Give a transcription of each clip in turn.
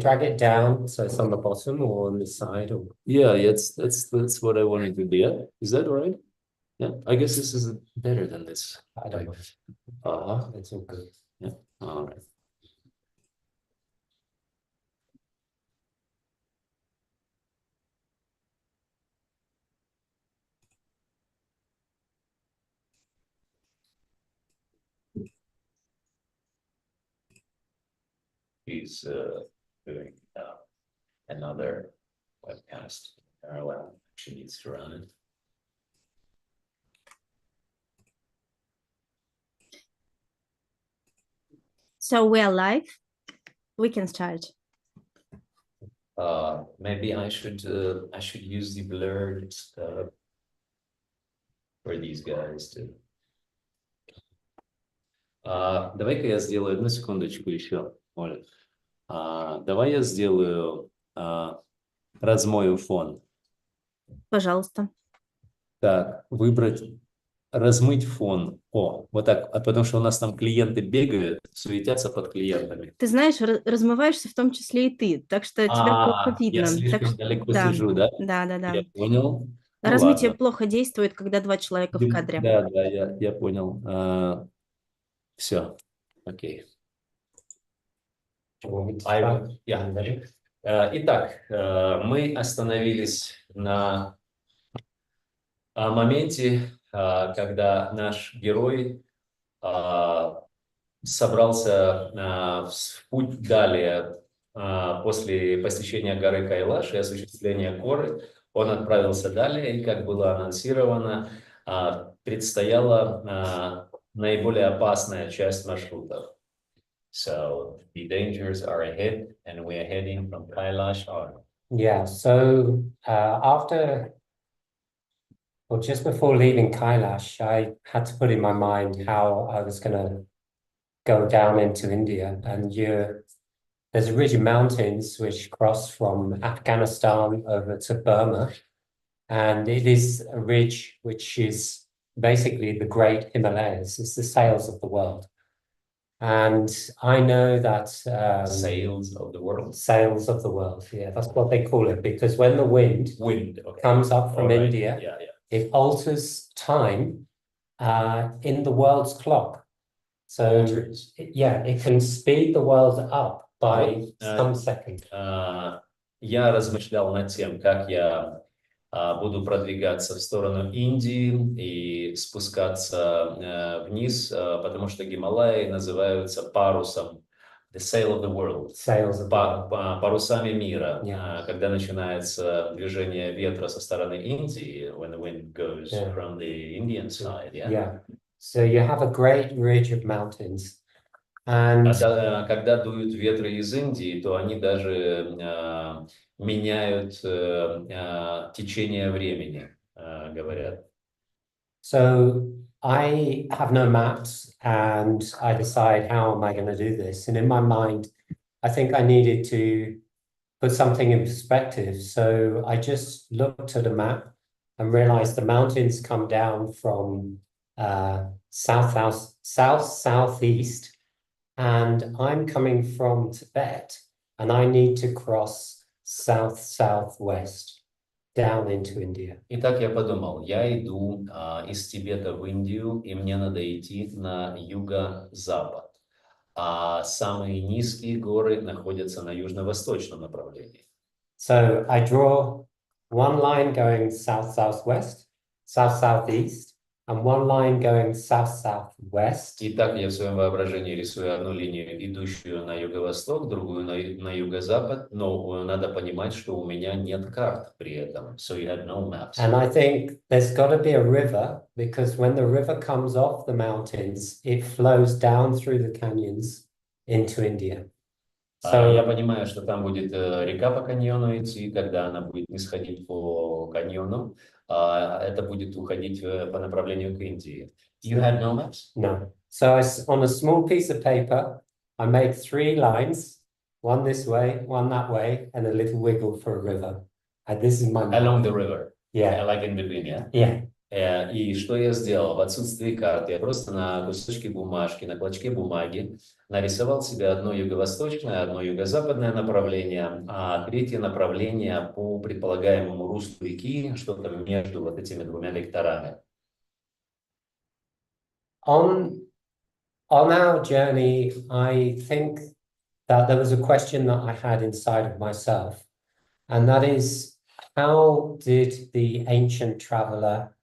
drag it down so it's on the bottom or on the side or... Yeah, that's what I wanted to do. Yeah, is that all right? Yeah, I guess this is better than this. I don't know. It's all good. Yeah, all right. He's doing another webcast parallel. She needs to run it. So we are live. We can start. Maybe I should use the blurred stuff for these guys too. Давай-ка я сделаю одну секундочку еще, Оля. Давай я сделаю размою фон. Пожалуйста. Так, выбрать, размыть фон. О, вот так, потому что у нас там клиенты бегают, суетятся под клиентами. Ты знаешь, размываешься в том числе и ты, так что тебя плохо видно. Я слишком далеко сижу, да? Да. Я понял. Размытие Ладно. плохо действует, когда два человека в кадре. Да, я понял. Все, окей. Итак, мы остановились на моменте, когда наш герой собрался в путь далее после посещения горы Кайлаш и осуществления коры. Он отправился далее, и, как было анонсировано, предстояла наиболее опасная часть маршрутов. So the dangers are ahead, and we are heading from Kailash on. Yeah, so just before leaving Kailash, I had to put in my mind how I was going to go down into India. And there's a ridge of mountains which cross from Afghanistan over to Burma. And it is a ridge which is basically the Great Himalayas. It's the sails of the world. And I know that... Sails of the world. Sails of the world, yeah, that's what they call it. Because when the wind comes up from India, it alters time in the world's clock. So, it can speed the world up by some second. Я размышлял над тем, как я буду продвигаться в сторону Индии и спускаться вниз, потому что Гималаи называются парусом, the sail of the world, парусами мира. Когда начинается движение ветра со стороны Индии, when the wind goes from the Indian side, So you have a great ridge of mountains. And когда дуют ветры из Индии, то они даже меняют течение времени, говорят. So I have no maps, and I decide, how am I going to do this? And in my mind, I think I needed to put something in perspective. So I just looked at a map and realized the mountains come down from southeast, and I'm coming from Tibet, and I need to cross southwest down into India. Итак, я подумал, я иду из Тибета в Индию, и мне надо идти на юго-запад. А самые низкие горы находятся на южно-восточном направлении. So I draw one line going south-southwest, south-southeast, and one line going south-southwest. Итак, я в своем воображении рисую одну линию, идущую на юго-восток, другую на юго-запад, но надо понимать, что у меня нет карт при этом. So you had no maps. And I think there's got to be a river, because when the river comes off the mountains, it flows down through the canyons into India. So, я понимаю, что там будет река по каньону идти, когда она будет нисходить по каньону, это будет уходить по направлению к Индии. You had no maps? No. So on a small piece of paper, I made 3 lines, one this way, one that way, and a little wiggle for a river. And this is my map. Along the river? Yeah. Like in between, yeah? Yeah. И что я сделал? В отсутствии карт я просто на кусочке бумажки, на клочке бумаги нарисовал себе одно юго-восточное, одно юго-западное направление, а третье направление по предполагаемому руслу реки, что-то между вот этими двумя векторами. On our journey, I think that there was a question that I had inside of myself, and that is, how did the ancient traveler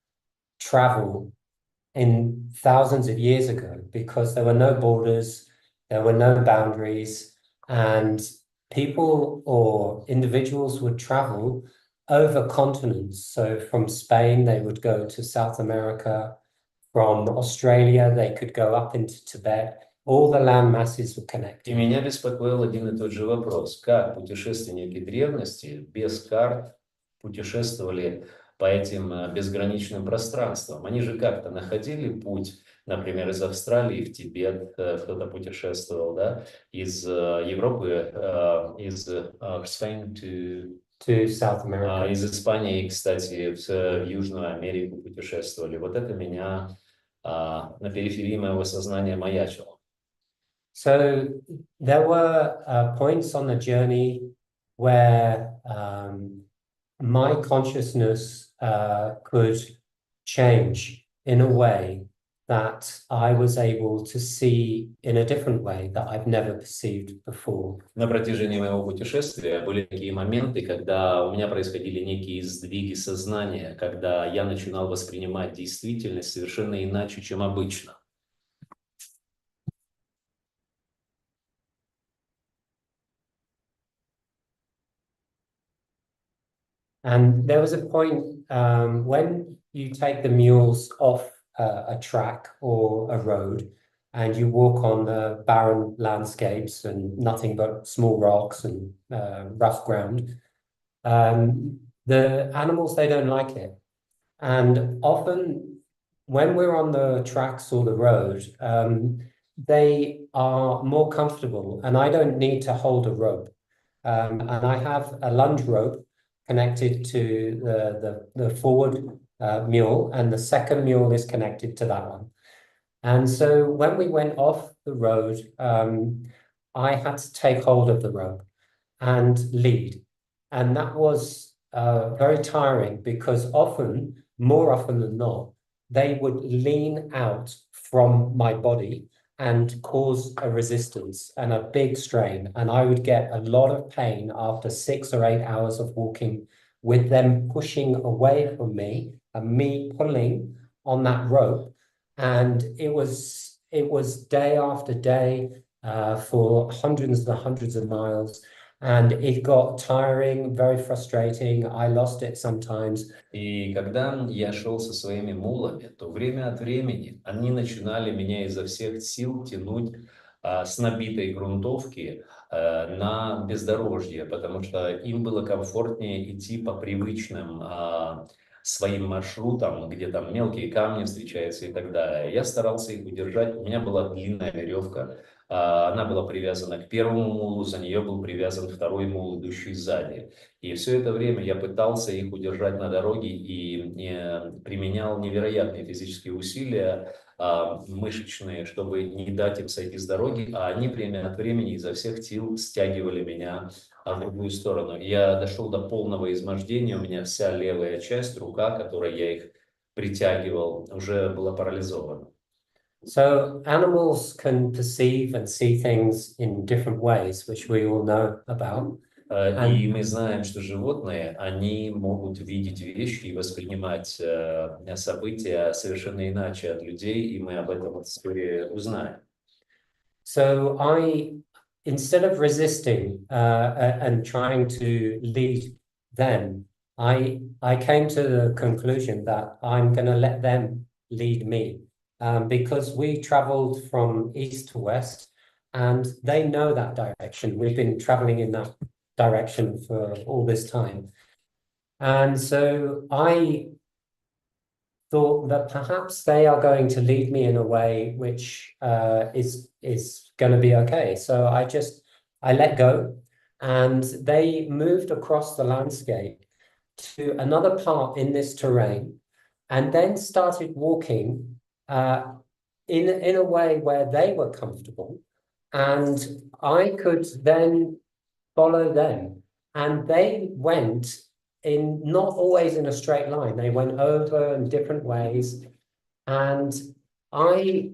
travel in thousands of years ago? Because there were no borders, there were no boundaries, and people or individuals would travel over continents. So from Spain, they would go to South America. From Australia, they could go up into Tibet. All the land masses were И connected. меня беспокоил один и тот же вопрос. Как путешественники древности без карт путешествовали по этим безграничным пространствам? Они же как-то находили путь, например, из Австралии в Тибет, кто-то путешествовал, да, из Европы, из Spain to South America. Из Испании, кстати, в Южную Америку путешествовали. Вот это меня на периферии моего сознания маячило. So there were points on the journey where my consciousness could change in a way that I was able to see in a different way that I've never perceived before. На протяжении моего путешествия были такие моменты, когда у меня происходили некие сдвиги сознания, когда я начинал воспринимать действительность совершенно иначе, чем обычно. And there was a point when you take the mules off a track or a road and you walk on the barren landscapes and nothing but small rocks and rough ground, the animals, they don't like it. And often when we're on the tracks or the road, they are more comfortable and I don't need to hold a rope. And I have a lunge rope connected to the forward mule, and the second mule is connected to that one. And so when we went off the road, I had to take hold of the rope and lead. And that was very tiring because more often than not, they would lean out from my body and cause a resistance and a big strain. And I would get a lot of pain after 6 or 8 hours of walking with them pushing away from me and me pulling on that rope. And it was day after day for hundreds and hundreds of miles. And it got tiring, very frustrating. I lost it sometimes. И когда я шел со своими мулами, то время от времени они начинали меня изо всех сил тянуть с набитой грунтовки на бездорожье, потому что им было комфортнее идти по привычным своим маршрутам, где там мелкие камни встречаются и так далее. Я старался их удержать. У меня была длинная веревка. Она была привязана к первому мулу, за нее был привязан второй мул, идущий сзади. И все это время я пытался их удержать на дороге и применял невероятные физические усилия, мышечные, чтобы не дать им сойти с дороги, а они время от времени изо всех сил стягивали меня в другую сторону. Я дошел до полного измождения, у меня вся левая часть, рука, которой я их притягивал, уже была парализована. So animals can perceive and see things in different ways, which we all know about. И мы знаем, что животные, они могут видеть вещи и воспринимать события совершенно иначе от людей, и мы об этом вскоре узнаем. So instead of resisting and trying to lead them, I came to the conclusion that I'm going to let them lead me. Because we traveled from east to west and they know that direction. We've been traveling in that direction for all this time. And so I thought that perhaps they are going to lead me in a way which is going to be okay. So I let go and they moved across the landscape to another part in this terrain and then started walking in a way where they were comfortable, and I could then follow them. And they went in not always in a straight line. They went over in different ways, and I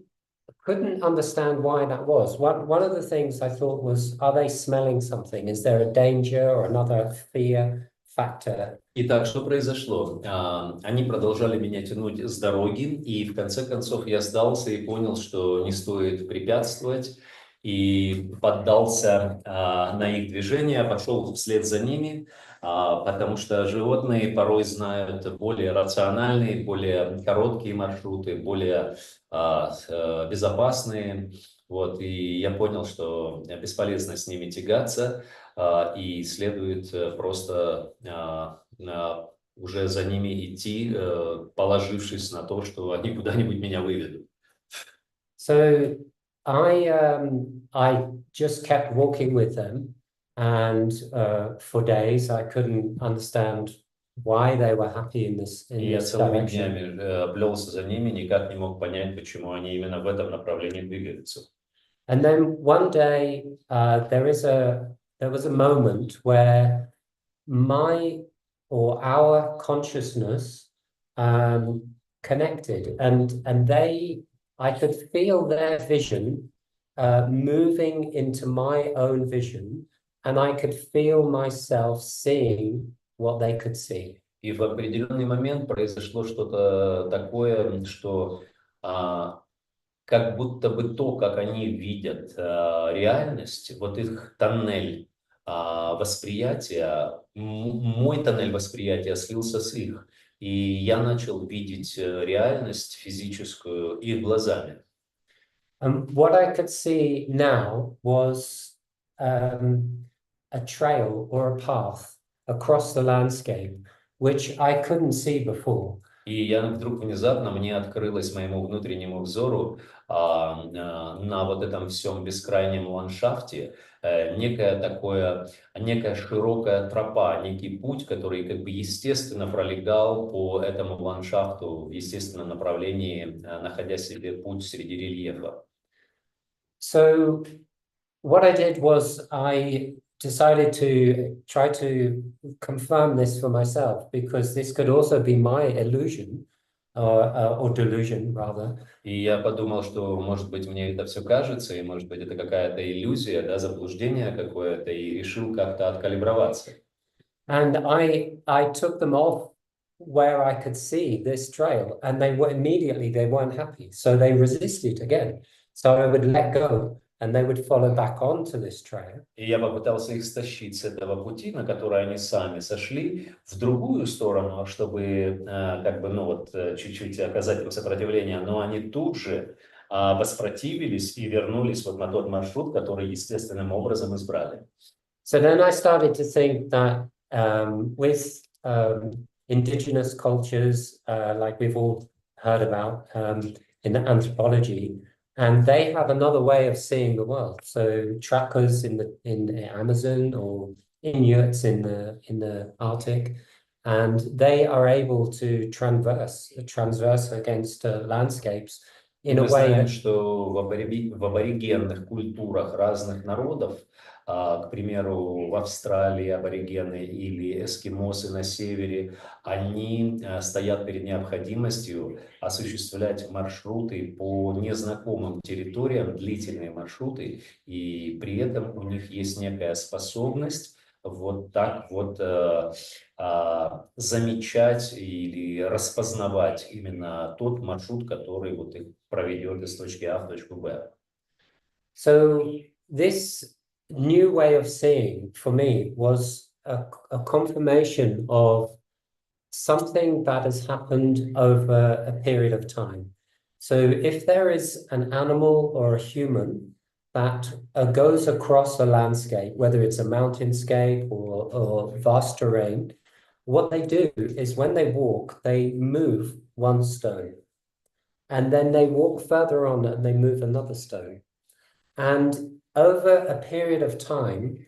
couldn't understand why that was. One of the things I thought was, are they smelling something? Is there a danger or another fear factor? Итак, что произошло? Они продолжали меня тянуть с дороги, и в конце концов я сдался и понял, что не стоит препятствовать, и поддался на их движение, пошел вслед за ними, потому что животные порой знают более рациональные, более короткие маршруты, более безопасные. Вот, и я понял, что бесполезно с ними тягаться, и следует просто уже за ними идти, положившись на то, что они куда-нибудь меня выведут. So I just kept walking with them, and for days I couldn't understand why they were happy in this И я direction. целыми днями плелся за ними, никак не мог понять, почему они именно в этом направлении двигаются. And then one day there was a moment where my or our consciousness connected, and I could feel their vision moving into my own vision, and I could feel myself seeing what they could see. И в определенный момент произошло что-то такое, что как будто бы то, как они видят реальность, вот их тоннель восприятия, мой тоннель восприятия слился с их, и я начал видеть реальность физическую их глазами. And what I could see now was a trail or a path across the landscape, which I couldn't see before. И я вдруг внезапно, мне открылось моему внутреннему взору на вот этом всем бескрайнем ландшафте некая широкая тропа, некий путь, который как бы естественно пролегал по этому ландшафту в естественном направлении, находя себе путь среди рельефа. So what I did was I decided to try to confirm this for myself, because this could also be my illusion or delusion rather. И я подумал, что, может быть, мне это все кажется, и, может быть, это какая-то иллюзия, да, заблуждение какое-то, и решил как-то откалиброваться. And I took them off where I could see this trail, and they weren't happy, so they resisted again. So I would let go, and they would follow back onto this trail. И я попытался их стащить с этого пути, на который они сами сошли, в другую сторону, чтобы как бы, ну вот, чуть-чуть оказать им сопротивление, но они тут же воспротивились и вернулись вот на тот маршрут, который естественным образом избрали. So then I started to think that with indigenous cultures, like we've all heard about in anthropology, and they have another way of seeing the world. So trackers in the Amazon, or Inuits in the Arctic, and they are able to transverse against landscapes in a way. Мы знаем, что в аборигенных культурах разных народов, к примеру, в Австралии аборигены или эскимосы на севере, они стоят перед необходимостью осуществлять маршруты по незнакомым территориям, длительные маршруты, и при этом у них есть некая способность вот так вот замечать или распознавать именно тот маршрут, который вот их проведет из точки А в точку Б. So this new way of seeing for me was a confirmation of something that has happened over a period of time. So if there is an animal or a human that goes across a landscape, whether it's a mountainscape or vast terrain, what they do is when they walk, they move one stone, and then they walk further on and they move another stone. And over a period of time,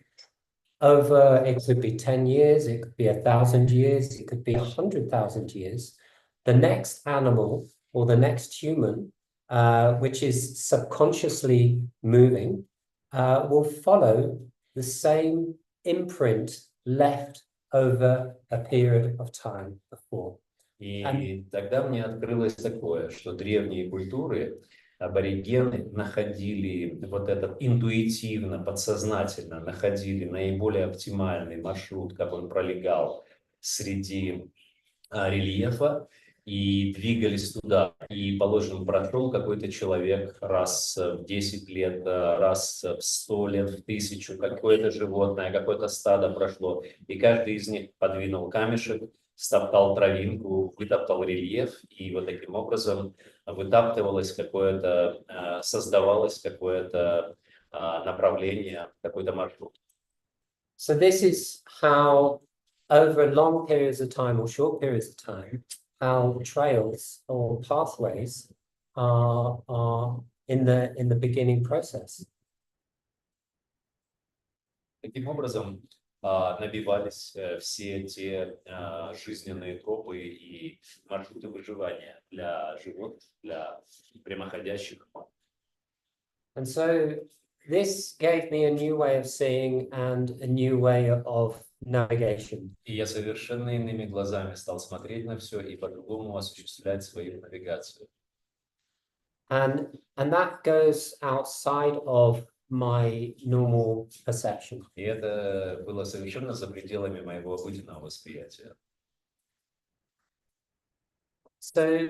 it could be 10 years, it could be 1,000 years, it could be 100,000 years, the next animal or the next human, which is subconsciously moving, will follow the same imprint left over a period of time before. И тогда мне открылось такое, что древние культуры, аборигены находили вот этот интуитивно, подсознательно находили наиболее оптимальный маршрут, как он пролегал среди рельефа, и двигались туда. И, положим, прошел какой-то человек раз в 10 лет, раз в 100 лет, в 1000, какое-то животное, какое-то стадо прошло, и каждый из них подвинул камешек, стоптал травинку, вытоптал рельеф, и вот таким образом вытаптывалось какое-то, создавалось какое-то направление, какой-то маршрут. So this is how, over long periods of time or short periods of time, how trails or pathways are in the beginning process. Таким образом набивались все те жизненные тропы и маршруты выживания для животных, для прямоходящих. And so this gave me a new way of seeing and a new way of navigation. И я совершенно иными глазами стал смотреть на все и по-другому осуществлять свою навигацию. And that goes outside of my normal perception. И это было совершенно за пределами моего обыденного восприятия. So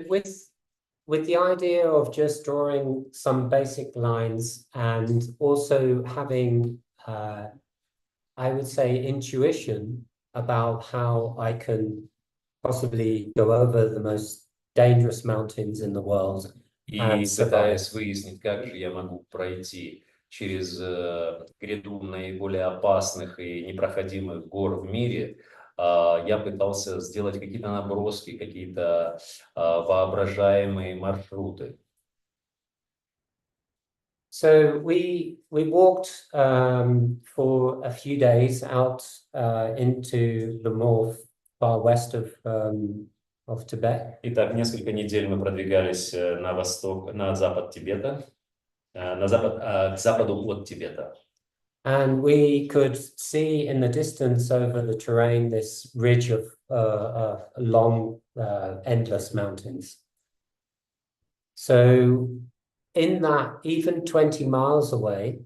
with the idea of just drawing some basic lines and also having, I would say, intuition about how I can possibly go over the most dangerous mountains in the world. И пытаясь выяснить, как же я могу пройти через гряду наиболее опасных и непроходимых гор в мире, я пытался сделать какие-то наброски, какие-то воображаемые маршруты. So we walked for a few days out into the more far west of Tibet. Итак, несколько недель мы продвигались на восток, на запад Тибета, к западу от Тибета. And we could see in the distance over the terrain this ridge of long, endless mountains. So in that, even 20 miles away,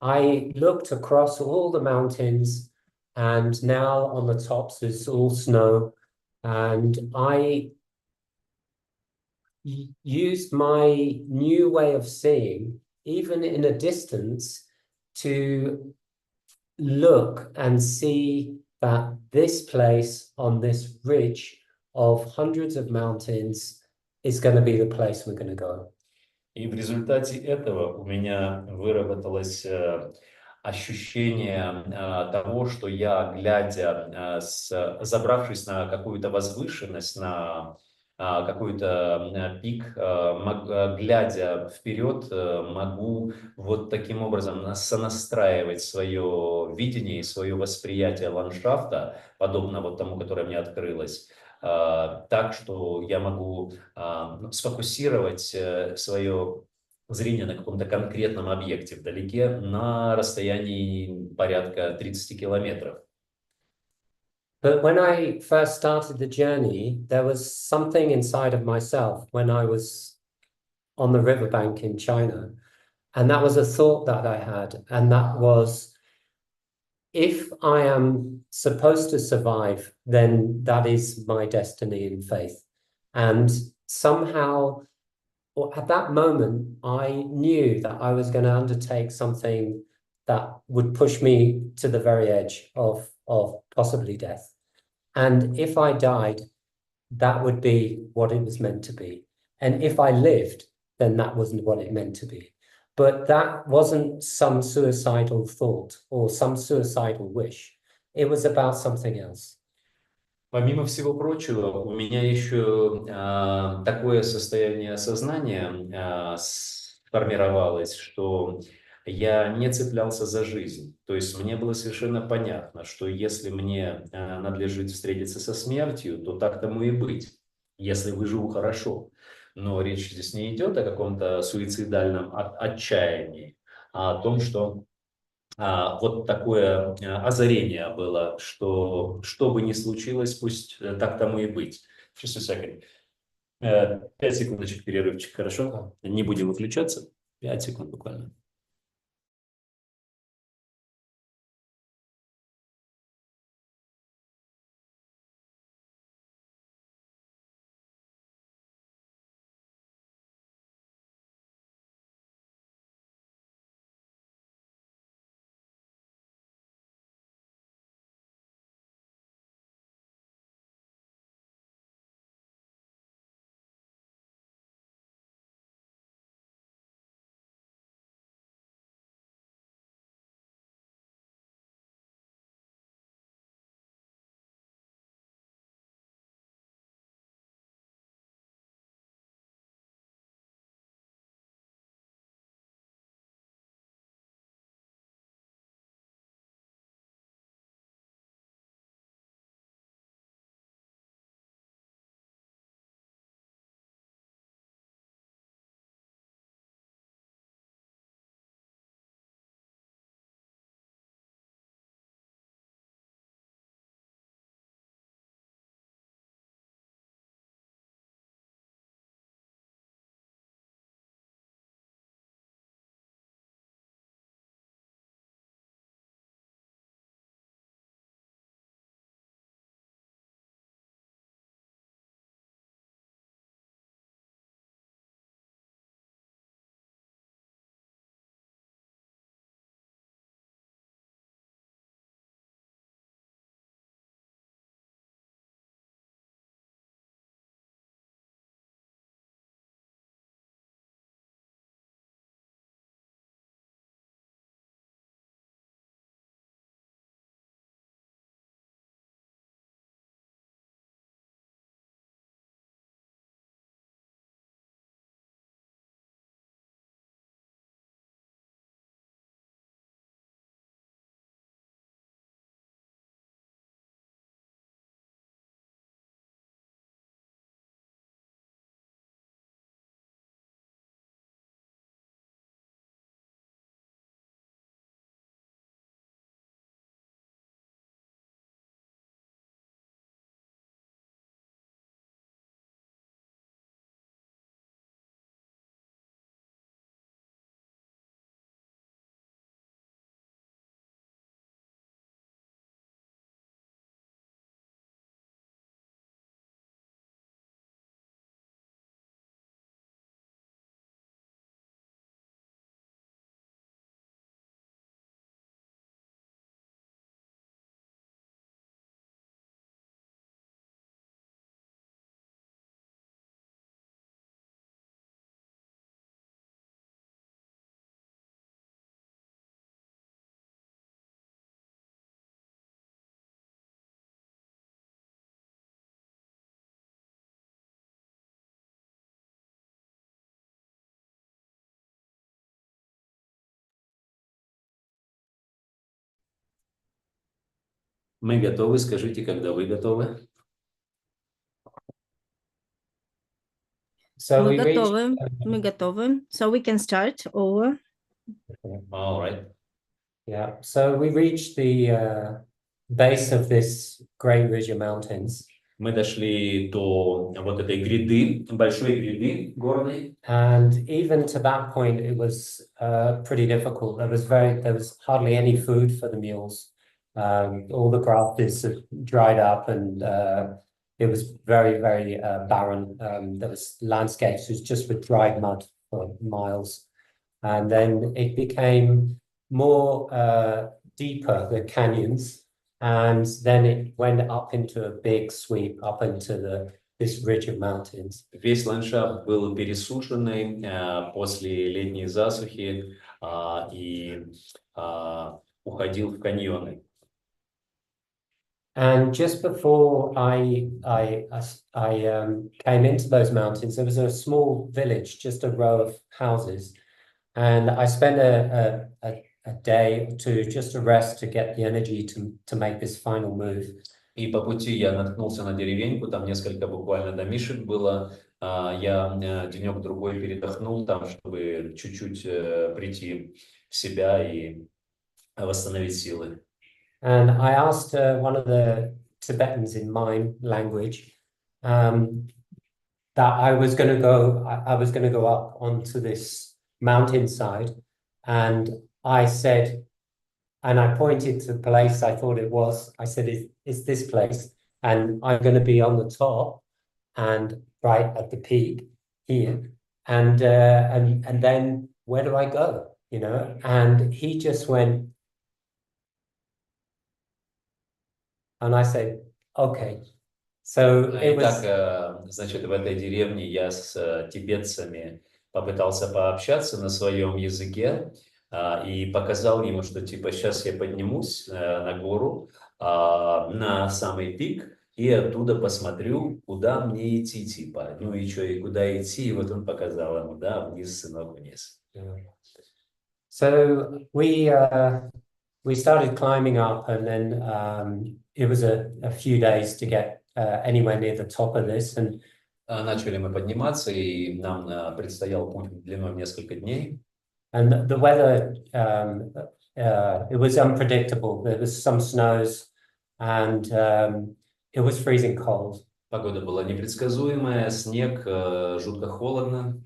I looked across all the mountains, and now on the tops is all snow. And I used my new way of seeing, even in a distance, to look and see that this place on this ridge of hundreds of mountains is going to be the place we're going to go. И в результате этого у меня выработалось ощущение того, что я, глядя, забравшись на какую-то возвышенность, на какой-то пик, глядя вперед, могу вот таким образом сонастраивать свое видение и свое восприятие ландшафта, подобно вот тому, которое мне открылось, так, что я могу сфокусировать свое зрение на каком-то конкретном объекте вдалеке на расстоянии порядка 30 километров. But when I first started the journey, there was something inside of myself when I was on the riverbank in China. And that was a thought that I had. And that was, if I am supposed to survive, then that is my destiny and faith. And somehow, or at that moment, I knew that I was going to undertake something that would push me to the very edge of possibly death. And if I died, that would be what it was meant to be. And if I lived, then that wasn't what it meant to be. But that wasn't some suicidal thought or some suicidal wish. It was about something else. Помимо всего прочего, у меня еще такое состояние сознания сформировалось, что я не цеплялся за жизнь. То есть мне было совершенно понятно, что если мне надлежит встретиться со смертью, то так тому и быть. если выживу, хорошо. Но речь здесь не идет о каком-то суицидальном отчаянии, а о том, что вот такое озарение было, что бы ни случилось, пусть так тому и быть. Just a second. 5 секундочек перерывчик, хорошо? Не будем выключаться. 5 секунд буквально. Мы готовы, скажите, когда вы готовы. So Мы we reached, готовы. Мы готовы. So we can start over. All right. yeah. So we reached the base of this great ridge of mountains. Мы дошли до вот этой гряды, большой гряды горной. And even to that point, it was pretty difficult. There was hardly any food for the mules. All the grasses had dried up, and it was very, very barren. There was landscapes, it was just with dried mud for miles. And then it became more deeper, the canyons, and then it went up into a big sweep, up into this ridge of mountains. Весь ландшафт был пересушенный после летней засухи и уходил в каньоны. And just before I came into those mountains, there was a small village, just a row of houses, and I spent a day or two just to rest, to get the energy to make this final move. И по пути я наткнулся на деревеньку, там несколько буквально домишек было. Я денек-другой передохнул там, чтобы чуть-чуть прийти в себя и восстановить силы. And I asked one of the Tibetans in my language that I was going to go. I was going to go up onto this mountainside, and I said, and I pointed to the place I thought it was. I said, "It's this place, and I'm going to be on the top, and right at the peak here, and then where do I go? You know?" And he just went, and I said, "Okay." So it was. Итак, значит, в этой деревне я с тибетцами попытался пообщаться на своем языке и показал ему, что типа сейчас я поднимусь на гору, на самый пик, и оттуда посмотрю, куда мне идти, типа. Ну и что, и куда идти, и вот он показал ему, да, вниз, сынок, вниз. So we started climbing up, and then it was a few days to get anywhere near the top of this. And начали мы подниматься, и нам предстоял путь длиной в несколько дней. And the weather, it was unpredictable. There was some snows, and it was freezing cold. Погода была непредсказуемая, снег, жутко холодно.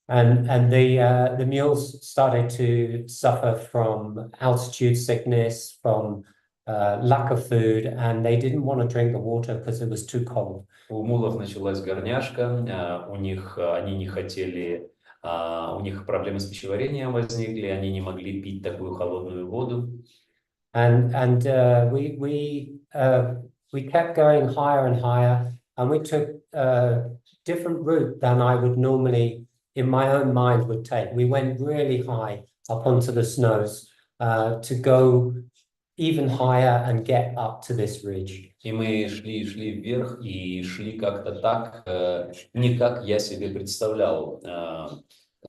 And the mules started to suffer from altitude sickness, from lack of food, and they didn't want to drink the water because it was too cold. У мулов началась горняшка, у них они не хотели, у них проблемы с пищеварением возникли, они не могли пить такую холодную воду. And we kept going higher and higher, and we took a different route than I would normally, in my own mind, would take. We went really high up onto the snows to go even higher and get up to this ridge. И мы шли вверх, и шли как-то так, не как я себе представлял,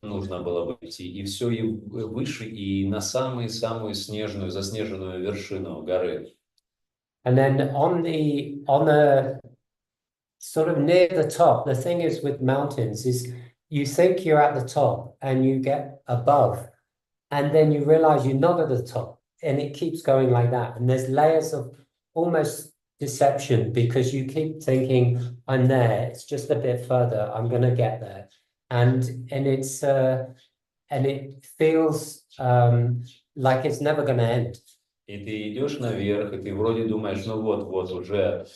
нужно было бы идти. И все и выше, и на самую-самую снежную, заснеженную вершину горы. And then on the sort of near the top, the thing is with mountains is you think you're at the top and you get above, and then you realize you're not at the top, and it keeps going like that. And there's layers of almost deception because you keep thinking, I'm there, it's just a bit further, I'm going to get there. And it's and it feels like it's never going to end. И ты идешь наверх, и ты вроде думаешь, ну вот уже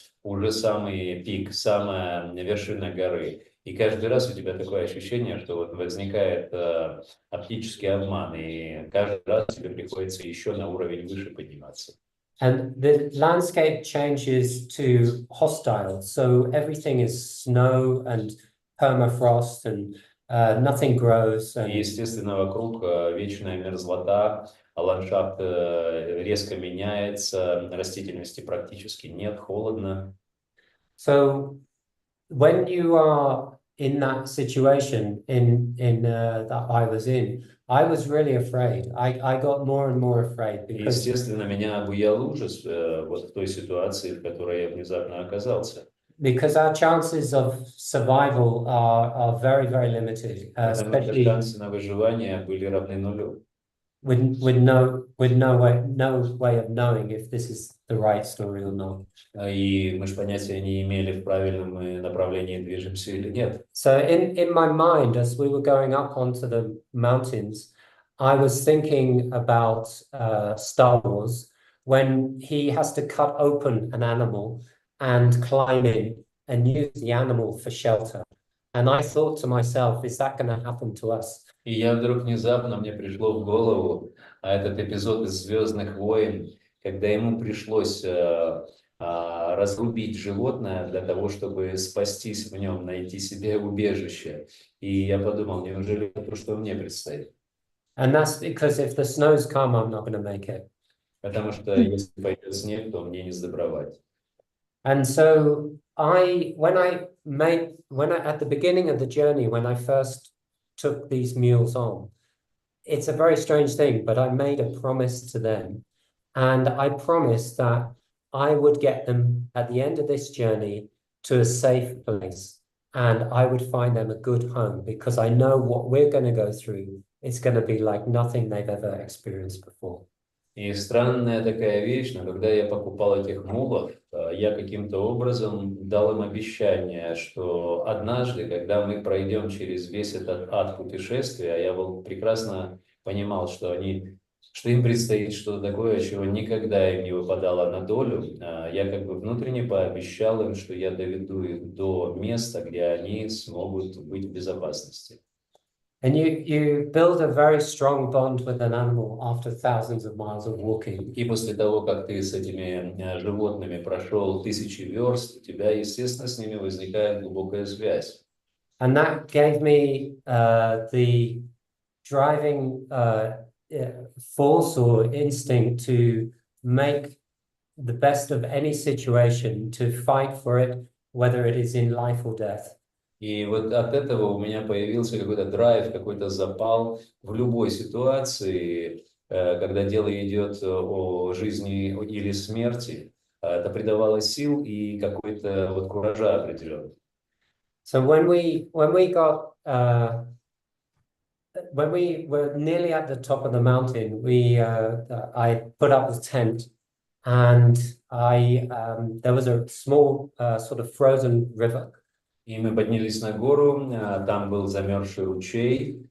самый пик, самая вершина горы. И каждый раз у тебя такое ощущение, что вот возникает оптический обман, и каждый раз тебе приходится еще на уровень выше подниматься. And the landscape changes to hostile, so everything is snow and permafrost, and nothing grows. And... И, естественно, вокруг вечная мерзлота, ландшафт резко меняется, растительности практически нет, холодно. So when you are in that situation that I was in, I was really afraid. I got more and more afraid because... Естественно, меня обуял ужас вот в той ситуации, в которой я внезапно оказался. Because our chances of survival are very, very limited, especially шансы на выживание были равны нулю. With no way of knowing if this is the right story or not. И мы же понятия не имели, в правильном мы направлении движемся или нет. So in my mind, as we were going up onto the mountains, I was thinking about Star Wars when he has to cut open an animal and climb in and use the animal for shelter. And I thought to myself, is that going to happen to us? И я вдруг внезапно мне пришло в голову этот эпизод из «Звездных войн», когда ему пришлось разрубить животное для того, чтобы спастись в нем, найти себе убежище. И я подумал, неужели это то, что мне предстоит? And that's because if the snows come, I'm not going to make it. Потому что если пойдет снег, то мне не сдобровать. And so at the beginning of the journey, when I first took these mules on, it's a very strange thing, but I made a promise to them. And I promised that I would get them at the end of this journey to a safe place, and I would find them a good home, because I know what we're going to go through. It's going to be like nothing they've ever experienced before. И странная такая вещь, но когда я покупал этих мулов, я каким-то образом дал им обещание, что однажды, когда мы пройдем через весь этот ад путешествия, я был прекрасно понимал, что им предстоит что-то такое, чего никогда им не выпадало на долю. Я как бы внутренне пообещал им, что я доведу их до места, где они смогут быть в безопасности. And you build a very strong bond with an animal after thousands of miles of walking. И после того, как ты с этими животными прошел тысячи верст, у тебя, естественно, с ними возникает глубокая связь. And that gave me the driving force or instinct to make the best of any situation, to fight for it, whether it is in life or death. И вот от этого у меня появился какой-то драйв, какой-то запал в любой ситуации, когда дело идет о жизни или смерти. Это придавало сил и какой-то вот куража определенный. So when we were nearly at the top of the mountain, I put up the tent, and there was a small sort of frozen river. И мы поднялись на гору, там был замерзший ручей.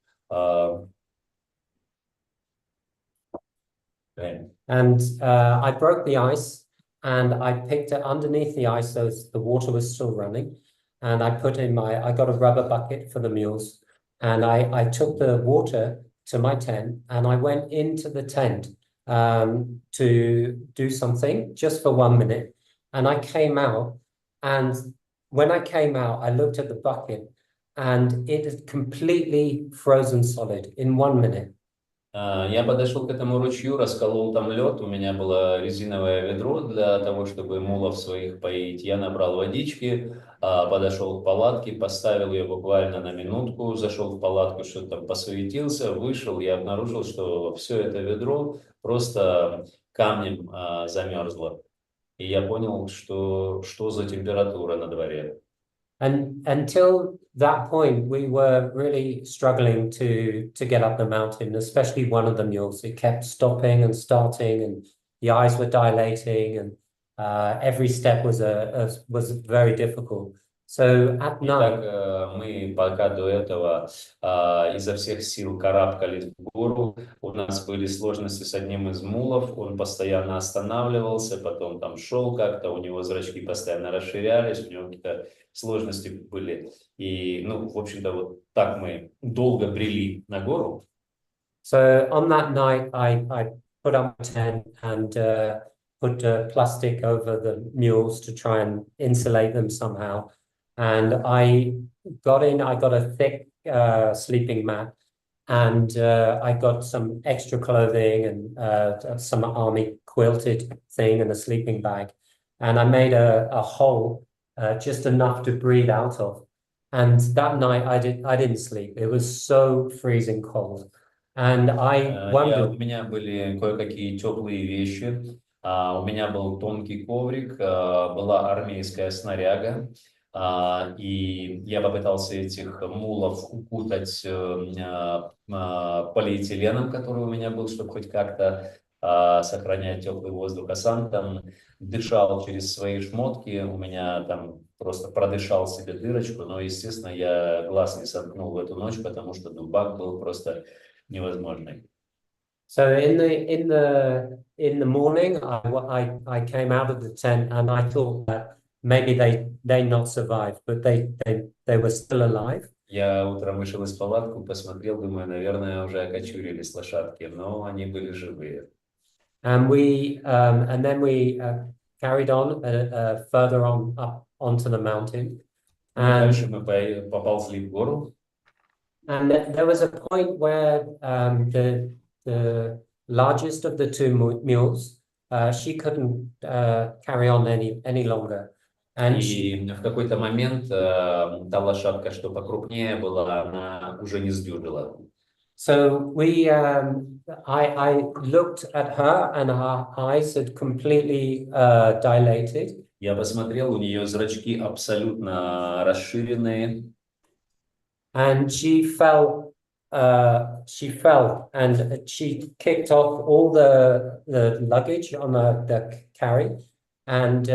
And I broke the ice, and I picked it underneath the ice, so the water was still running. And I got a rubber bucket for the mules, and I took the water to my tent, and I went into the tent to do something just for 1 minute. And I came out, and when I came out, I looked at the bucket, and it is completely frozen solid in 1 minute. Я подошел к этому ручью, расколол там лед, у меня было резиновое ведро для того, чтобы мулов своих поить. Я набрал водички, подошел к палатке, поставил ее буквально на минутку, зашел в палатку, что-то там посуетился, вышел, я обнаружил, что все это ведро просто камнем замерзло. И я понял, что за температура на дворе. And until that point, we were really struggling to get up the mountain, especially one of the mules. It kept stopping and starting, and the eyes were dilating, and every step was very difficult. So at night, Итак, мы пока до этого изо всех сил карабкались в гору. У нас были сложности с одним из мулов, он постоянно останавливался, потом там шел как-то, у него зрачки постоянно расширялись, у него какие-то сложности были. И, в общем-то, вот так мы долго брели на гору. So on that night, I put up a tent and put plastic over the mules to try and insulate them somehow. And I got a thick sleeping mat, and I got some extra clothing and some army quilted thing and a sleeping bag. And I made a hole just enough to breathe out of. And that night I didn't sleep. It was so freezing cold. And I wondered... У меня были кое-какие теплые вещи. У меня был тонкий коврик, была армейская снаряга. И я попытался этих мулов укутать полиэтиленом, который у меня был, чтобы хоть как-то сохранять теплый воздух. А сам там дышал через свои шмотки, у меня там просто продышал себе дырочку, но, естественно, я глаз не сомкнул в эту ночь, потому что дубак был просто невозможный. So in the morning, I came out of the tent, and I thought that maybe they not survived, but they were still alive. Я утром вышел из палатки, посмотрел, думаю, наверное, уже окочурились лошадки, но они были живые. And then we carried on further on up onto the mountain. And дальше мы поползли в гору. And there was a point where the largest of the two mules, she couldn't carry on any longer. И в какой-то момент та лошадка, что покрупнее была, она уже не сдюжила. So I looked at her, and her eyes had completely dilated. Я посмотрел, у нее зрачки абсолютно расширенные. And she fell, and she kicked off all the luggage on the carry, and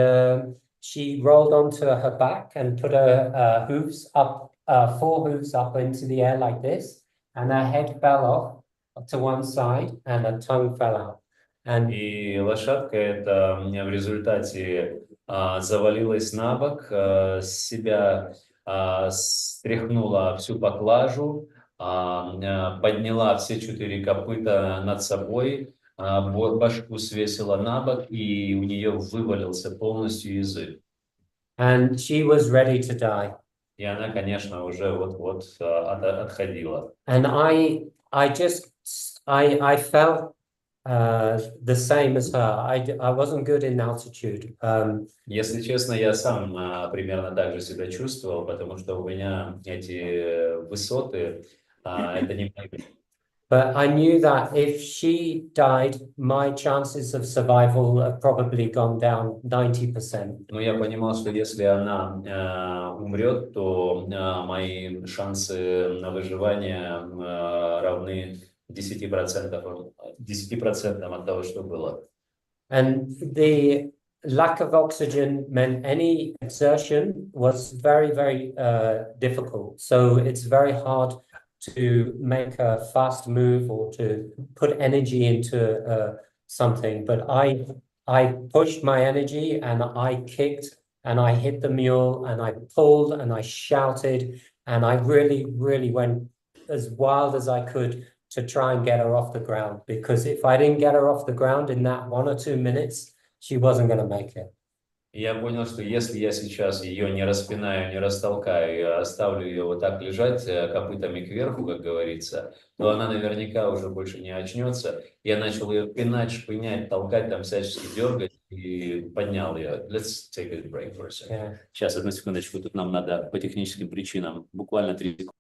she rolled onto her back and put her hooves up, 4 hooves up into the air like this, and her head fell off to one side, and her tongue fell out. And И лошадка эта в результате завалилась на бок, с себя стряхнула всю поклажу, подняла все 4 копыта над собой, башку свесила на бок, и у нее вывалился полностью язык. and she was ready to die. И она, конечно, уже вот-вот отходила. And I felt the same as her. I wasn't good in altitude. Если честно, я сам примерно так же себя чувствовал, потому что у меня эти высоты, это не мои. But I knew that if she died, my chances of survival have probably gone down 90%. Но я понимал, что если она умрет, то мои шансы на выживание равны 10% от того, что было. And the lack of oxygen meant any exertion was very, very difficult. So it's very hard to make a fast move or to put energy into something. But I pushed my energy, and I kicked, and I hit the mule, and I pulled, and I shouted, and I really, really went as wild as I could to try and get her off the ground. Because if I didn't get her off the ground in that 1 or 2 minutes, she wasn't going to make it. Я понял, что если я сейчас ее не распинаю, не растолкаю, и оставлю ее вот так лежать копытами кверху, как говорится, то она наверняка уже больше не очнется. Я начал ее пинать, шпынять, толкать, там всячески дергать и поднял ее. Let's take a break for a second. Yeah. Сейчас, одну секундочку, тут нам надо по техническим причинам буквально 3 секунды.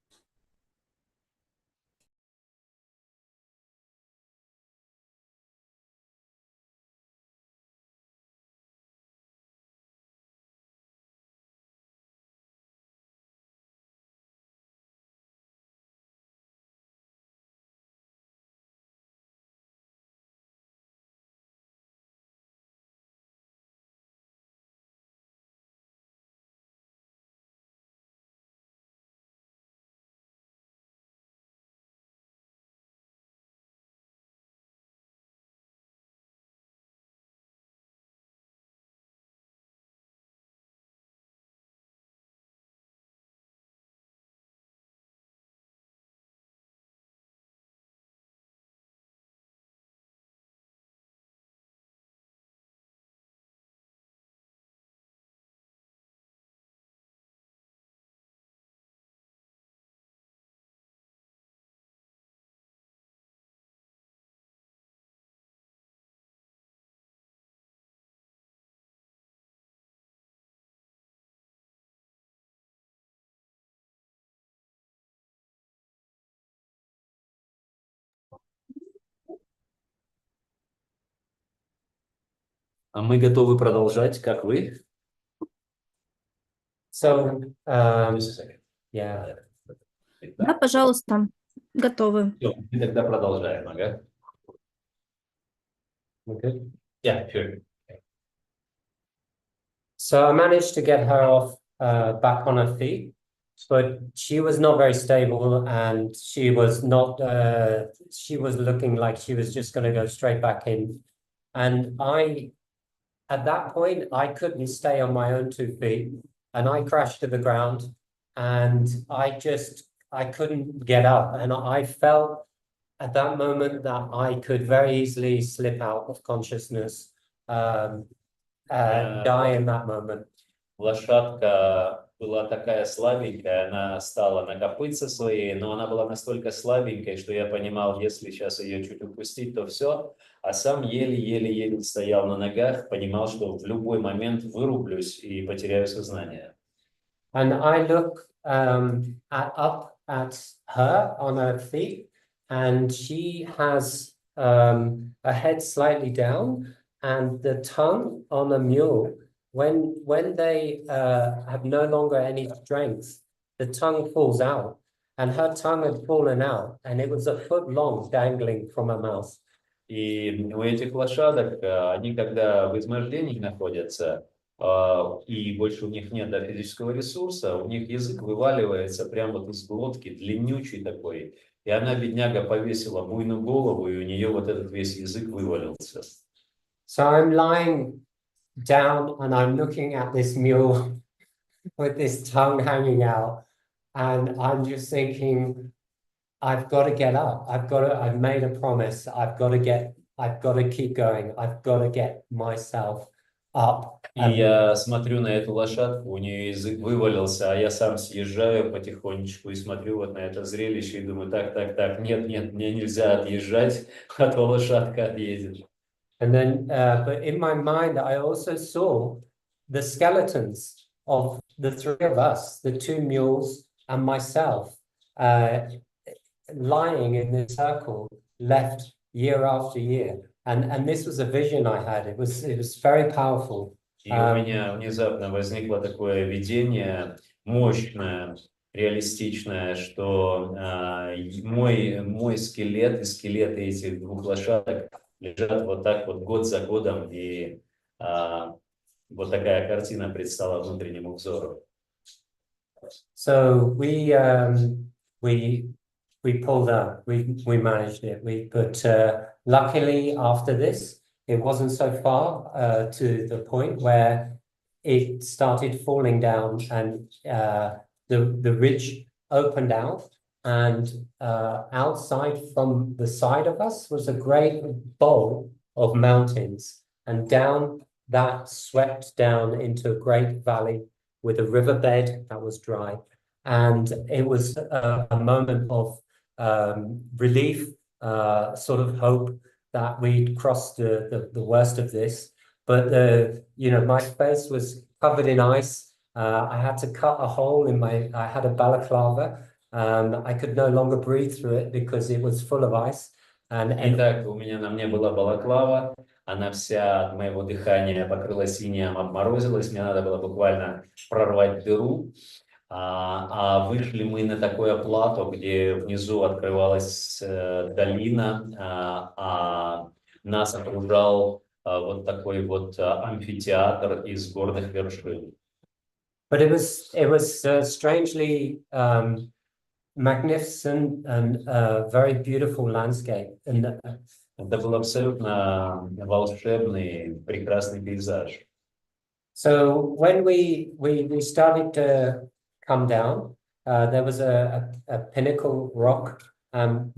Мы готовы продолжать, как вы? So, Just a second. yeah. Да, пожалуйста, готовы. Всё, мы тогда продолжаем, ага. Okay. Yeah, sure. So I managed to get her off back on her feet, but she was not very stable, and she was not. She was looking like she was just going to go straight back in. And at that point, I couldn't stay on my own 2 feet, and I crashed to the ground, and I couldn't get up, and I felt at that moment that I could very easily slip out of consciousness. Die in that moment. Лошадка была такая слабенькая, она стала на копытце свои, но она была настолько слабенькой, что я понимал, если сейчас ее чуть упустить, то все. А сам еле-еле стоял на ногах, понимал, что в любой момент вырублюсь и потеряю сознание. And I look up at her on her feet, and she has a head slightly down, and the tongue on a mule, when they have no longer any strength, the tongue falls out, and her tongue had fallen out, and it was a foot long dangling from her mouth. И у этих лошадок, они когда в измождении находятся, и больше у них нет физического ресурса, у них язык вываливается прямо вот из глотки, длиннючий такой. И она, бедняга, повесила буйную голову, и у нее вот этот весь язык вывалился. So I'm lying down and I'm looking at this mule with this tongue hanging out, and I'm just thinking, I've got to get up. I've made a promise. I've got to keep going. I've got to get myself up. И я смотрю на эту лошадку, у нее язык вывалился, а я сам съезжаю потихонечку и смотрю вот на это зрелище и думаю, так, нет, мне нельзя отъезжать, а то лошадка отъедет. And then, but in my mind, I also saw the skeletons of the three of us, the two mules and myself, lying in this circle, left year after year. And this was a vision I had. It was very powerful. И у меня внезапно возникло такое видение мощное, реалистичное, что мой скелет и скелеты этих двух лошадок лежат вот так вот год за годом, и вот такая картина предстала внутреннему взору. So we pulled up, we managed it. But luckily after this, it wasn't so far to the point where it started falling down, and the ridge opened out, and outside from the side of us was a great bowl of mountains, and down that swept down into a great valley with a riverbed that was dry. And it was a moment of relief, sort of hope that we'd crossed the worst of this. But my face was covered in ice. I had to cut a hole I had a balaclava. I could no longer breathe through it because it was full of ice. Итак, у меня на мне была балаклава, она вся от моего дыхания покрылась инеем, обморозилась, мне надо было буквально прорвать дыру. А вышли мы на такое плато, где внизу открывалась долина, а нас окружал вот такой вот амфитеатр из горных вершин. But it was strangely magnificent and very beautiful landscape. Это был абсолютно волшебный, прекрасный пейзаж. So when we started to come down, there was a pinnacle rock, and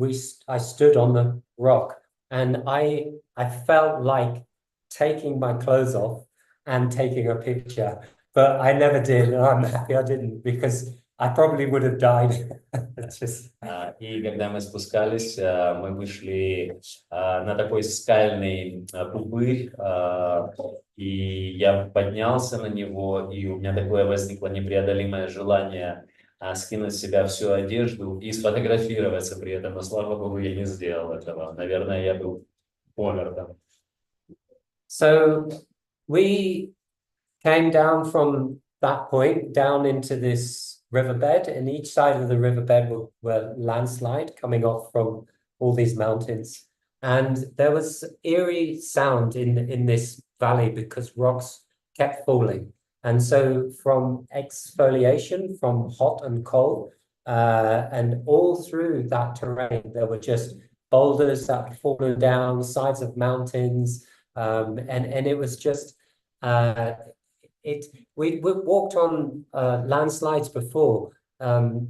I stood on the rock, and I felt like taking my clothes off and taking a picture, but I never did, and I'm happy I didn't, because I probably would have died. И когда мы спускались, мы вышли на такой скальный пупырь, и я поднялся на него, и у меня такое возникло непреодолимое желание скинуть с себя всю одежду и сфотографироваться при этом, но, слава богу, я не сделал этого. Наверное, я бы помер там. So we came down from that point down into this riverbed, and each side of the riverbed were landslide coming off from all these mountains, and there was eerie sound in this valley because rocks kept falling, and so from exfoliation, from hot and cold, and all through that terrain there were just boulders that had fallen down, sides of mountains, and it was just we walked on landslides before.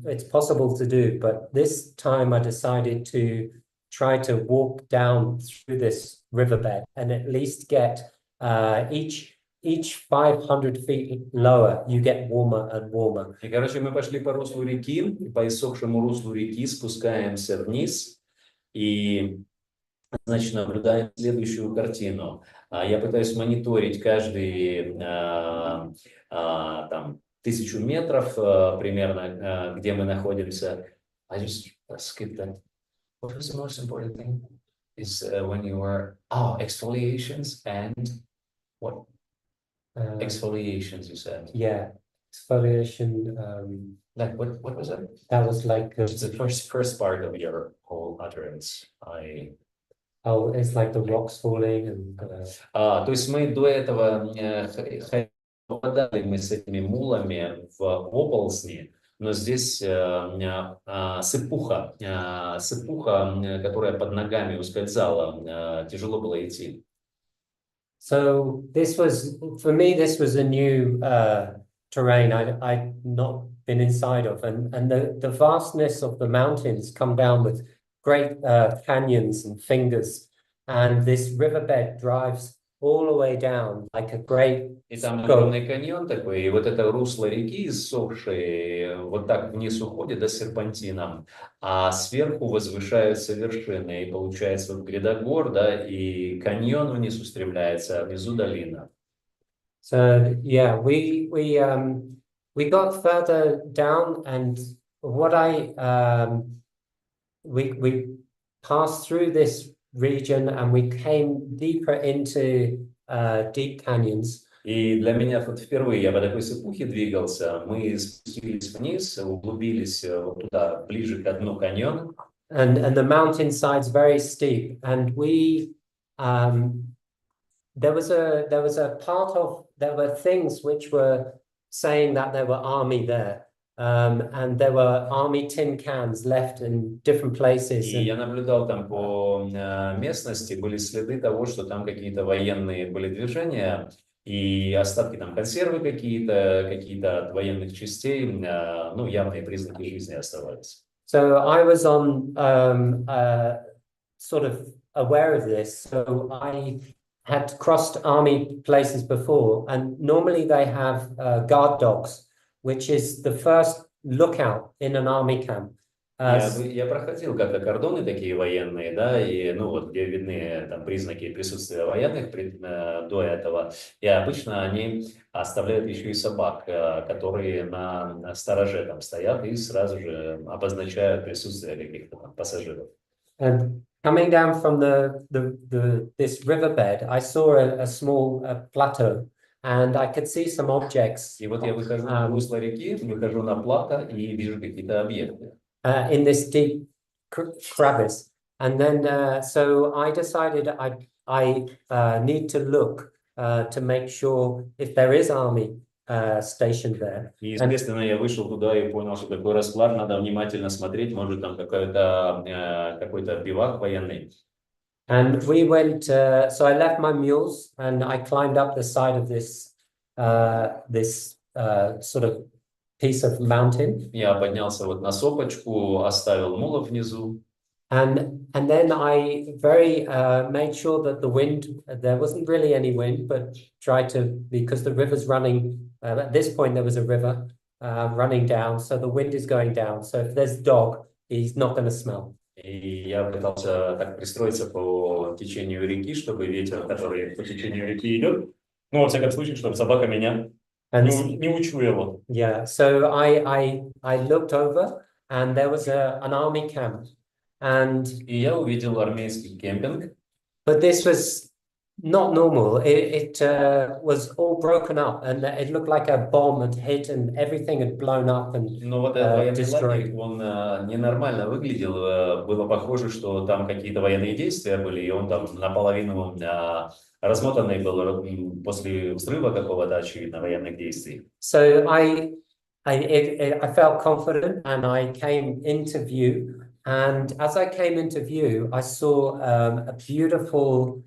It's possible to do, but this time I decided to try to walk down through this riverbed and at least get each 500 feet lower, you get warmer and warmer. И, короче, мы пошли по руслу реки, по иссохшему руслу реки спускаемся вниз и, значит, наблюдаем следующую картину. Я пытаюсь мониторить каждые там 1000 метров примерно, где мы находимся. I just skipped that. What was the most important thing? Is when you were exfoliations and what? Exfoliations, you said. Yeah, exfoliation. Like what was it? That was like It's the first part of your whole utterance. it's like the rocks falling and. То есть мы до этого попадали мы с этими мулами в оползни, но здесь сыпуха, которая под ногами ускользала, тяжело было идти. So this was, for me, this was a new terrain I'd not been inside of. And the vastness of the mountains come down with great canyons and fingers. And this riverbed drives all the way down like a great И там scope. огромный каньон такой, и вот это русло реки, иссохшей, вот так вниз уходит до серпантином, а сверху возвышаются вершины, и получается вот гряда гор, да, и каньон вниз устремляется, а внизу долина. So yeah, we got further down, and what we passed through this region, and we came deeper into deep canyons. И для меня вот впервые я по такой сыпухе двигался, мы спустились вниз, углубились вот туда, ближе к дну каньона. And the mountainside's very steep, and there was a part of, there were things which were saying that there were army there, and there were army tin cans left in different places. И я наблюдал там по местности, были следы того, что там какие-то военные были движения, и остатки там консервы какие-то от военных частей, ну, явные признаки жизни оставались. So I was on sort of aware of this. So I had crossed army places before, and normally they have guard dogs, which is the first lookout in an army camp. Я проходил как-то кордоны такие военные, да, и ну вот где видны там признаки присутствия военных до этого, и обычно они оставляют еще и собак, которые на стороже там стоят и сразу же обозначают присутствие каких-то там пассажиров. And coming down from this riverbed, I saw a small plateau, and I could see some objects. И вот я выхожу на русло реки, выхожу на плато и вижу какие-то объекты. In this deep crevice, and then so I decided I need to look to make sure if there is army stationed there. И, естественно, я вышел туда и понял, что такой расклад, надо внимательно смотреть, может там какой-то бивак военный. And we went, so I left my mules and I climbed up the side of this sort of piece of mountain. Я поднялся вот на сопочку, оставил мулов внизу. And then I very made sure that the wind, there wasn't really any wind, but tried to, because the river's running, at this point there was a river running down, so the wind is going down. So if there's dog, he's not going to smell. И я пытался так пристроиться по течению реки, чтобы ветер, который по течению реки идет, ну, во всяком случае, чтобы собака меня не учуяла. Yeah, so I looked over, and there was an army camp. And и я увидел армейский кемпинг. But this was not normal. It was all broken up, and it looked like a bomb had hit, and everything had blown up and Но вот этот военный destroyed. лагерь, он ненормально выглядел. Было похоже, что там какие-то военные действия были, и он там наполовину размотанный был после взрыва какого-то, очевидно, военных действий. So I felt confident, and I came into view. And as I came into view, I saw a beautiful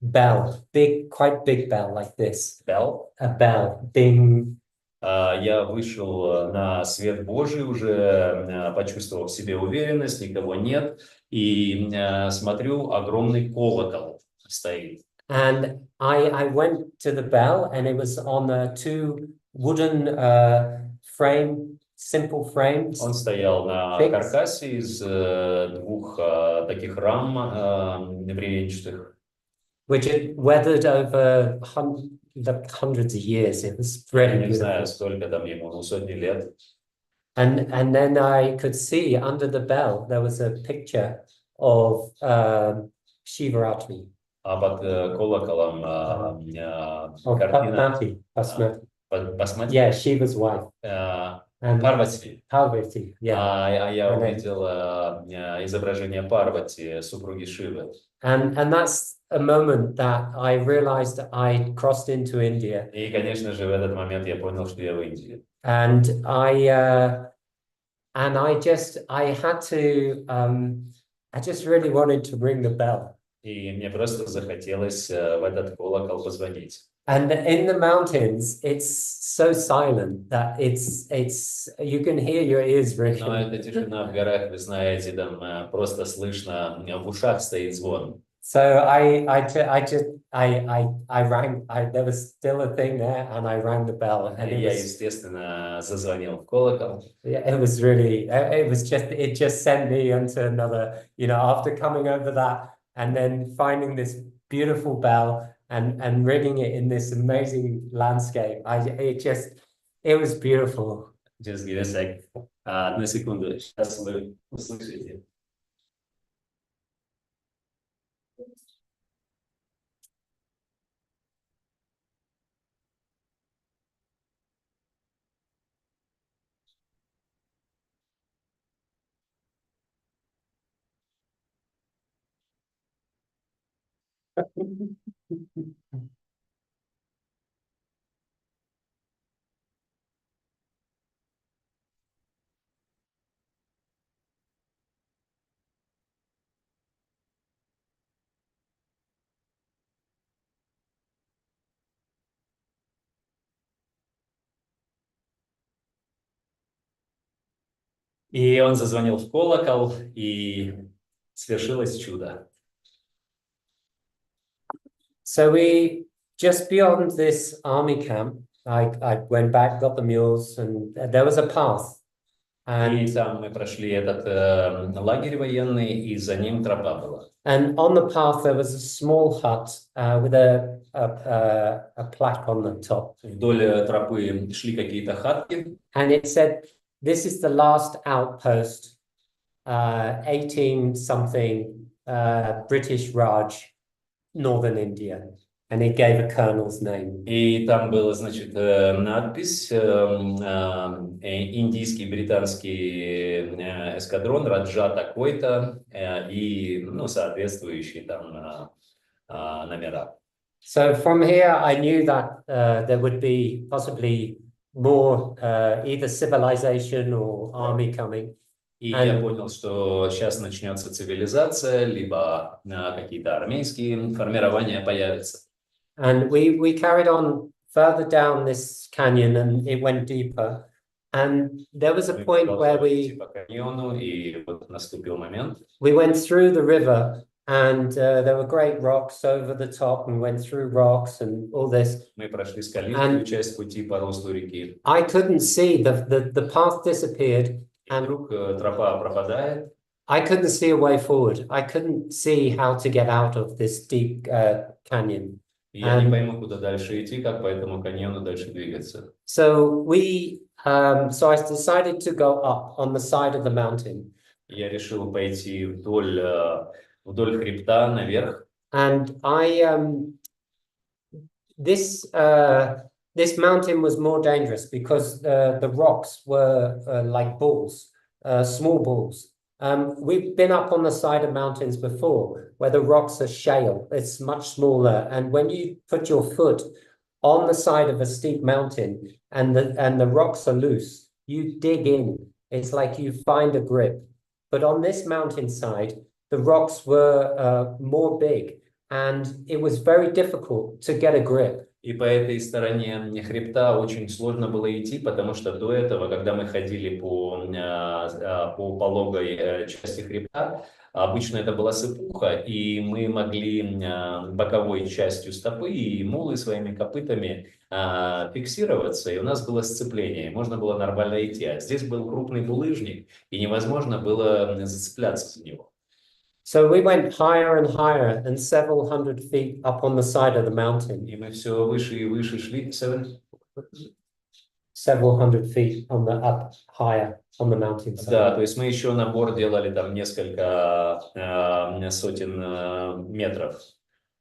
bell, quite big bell like this. Bell? A bell, ding. Я вышел на свет Божий, уже почувствовал в себе уверенность, никого нет, и смотрю, огромный колокол стоит. And I went to the bell, and it was on two wooden simple frames. Он стоял на каркасе из двух таких рам бревенчатых. Which it weathered over hundreds of years. It was really Не знаю, beautiful. сколько там ему, сотни лет. And then I could see under the bell there was a picture of Shivaratri. А под колоколом Of картина Basmati. Yeah, Shiva's wife. Парвати. Parvati, yeah. А я увидел изображение Парвати, супруги Шивы. And that's a moment that I realized that I crossed into India. И, конечно же, в этот момент я понял, что я в Индии. And I had to, I just really wanted to ring the bell. И мне просто захотелось в этот колокол позвонить. And in the mountains, it's so silent that it's you can hear your ears ringing. Но эта тишина в горах, вы знаете, там просто слышно, в ушах стоит звон. So I rang. There was still a thing there, and I rang the bell. And я, естественно, зазвонил в колокол. It was really. It just sent me into another. After coming over that, and then finding this beautiful bell. And ringing it in this amazing landscape. It was beautiful. Just give a sec. Одну секунду. Сейчас вы услышите. И он зазвонил в колокол, и свершилось чудо. So we just beyond this army camp. I went back, got the mules, and there was a path. И там мы прошли этот лагерь военный, и за ним тропа была. And on the path there was a small hut with a plaque on the top. Вдоль тропы шли какие-то хатки. And it said, "This is the last outpost, 18-something British Raj, Northern India." And it gave a colonel's name. И там была, значит, надпись «Индийский британский эскадрон, Раджа такой-то», и, соответствующие там номера. So from here, I knew that there would be possibly more either civilization or army coming. И я понял, что сейчас начнется цивилизация, либо какие-то армейские формирования появятся. And we carried on further down this canyon, and it went deeper. And there was a point where we went through the river, and there were great rocks over the top, and went through rocks and all this. And I couldn't see the path disappeared, and I couldn't see a way forward. I couldn't see how to get out of this deep canyon. Я не пойму, куда дальше идти, как по этому каньону дальше двигаться. So I decided to go up on the side of the mountain. Я решил пойти вдоль хребта наверх. And this mountain was more dangerous because the rocks were like balls, small balls. We've been up on the side of mountains before where the rocks are shale. It's much smaller. And when you put your foot on the side of a steep mountain and the rocks are loose, you dig in. It's like you find a grip. But on this mountainside, the rocks were more big, and it was very difficult to get a grip. И по этой стороне хребта очень сложно было идти, потому что до этого, когда мы ходили по пологой части хребта, обычно это была сыпуха, и мы могли боковой частью стопы и мулы своими копытами фиксироваться, и у нас было сцепление, можно было нормально идти. А здесь был крупный булыжник, и невозможно было зацепляться за него. So we went higher and higher and several hundred feet up on the side of the mountain. И мы все выше и выше шли. several hundred feet on the up higher on the mountain side. Да, то есть мы еще набор делали там несколько сотен метров.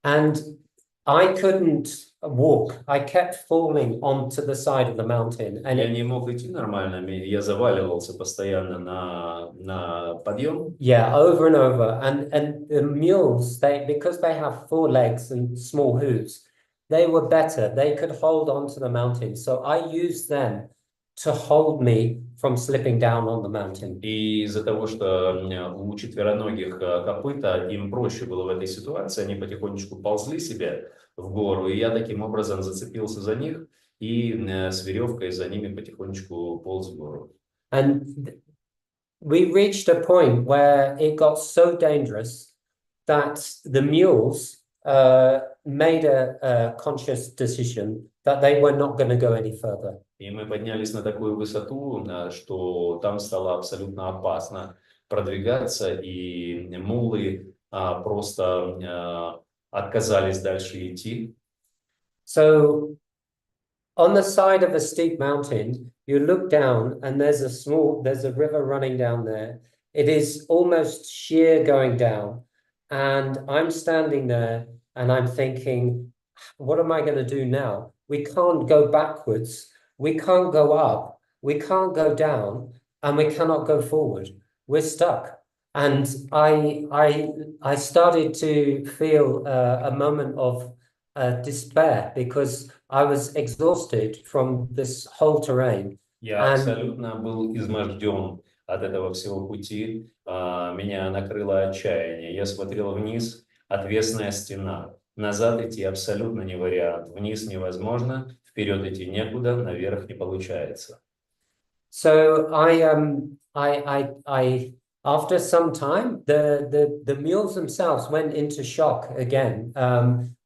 And I couldn't walk. I kept falling onto the side of the mountain. And Я не мог идти нормально, я заваливался постоянно на подъем. yeah, over and over. And the mules, because they have 4 legs and small hooves, they were better. They could hold onto the mountain. So I used them to hold me from slipping down on the mountain. И из-за того, что у четвероногих копыта, им проще было в этой ситуации, они потихонечку ползли себе в гору, и я таким образом зацепился за них и с веревкой за ними потихонечку полз в гору. And we reached a point where it got so dangerous that the mules made a conscious decision that they were not going to go any further. И мы поднялись на такую высоту, что там стало абсолютно опасно продвигаться, и мулы просто отказались дальше идти. So on the side of a steep mountain, you look down and there's a river running down there. It is almost sheer going down. And I'm standing there and I'm thinking, what am I going to do now? We can't go backwards. We can't go up. We can't go down, and we cannot go forward. We're stuck. And I started to feel a moment of despair because I was exhausted from this whole terrain. Я абсолютно был изможден от этого всего пути. Меня накрыло отчаяние. Я смотрел вниз, отвесная стена. Назад идти абсолютно не вариант. Вниз невозможно, вперед идти некуда, наверх не получается. So after some time, the mules themselves went into shock again,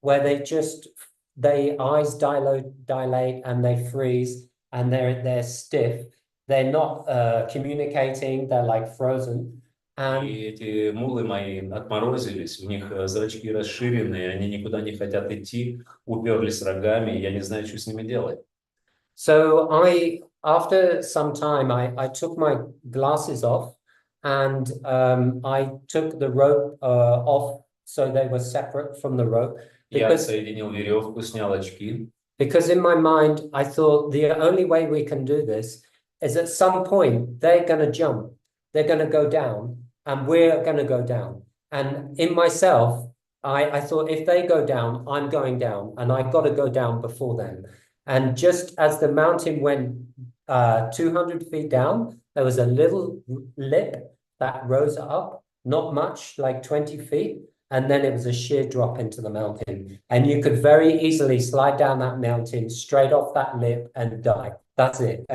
where their eyes dilate and they freeze and they're stiff. They're not communicating. They're like frozen. И эти мулы мои отморозились, у них зрачки расширены, они никуда не хотят идти, уперлись рогами, я не знаю, что с ними делать. So after some time, I took my glasses off and I took the rope off so they were separate from the rope. Я соединил веревку, снял очки. Because in my mind, I thought the only way we can do this is at some point, they're going to jump, they're going to go down, and we're going to go down. And in myself, I thought if they go down, I'm going down, and I've got to go down before them. And just as the mountain went 200 feet down, there was a little lip that rose up, not much, like 20 feet. And then it was a sheer drop into the mountain. And you could very easily slide down that mountain straight off that lip and die. That's it.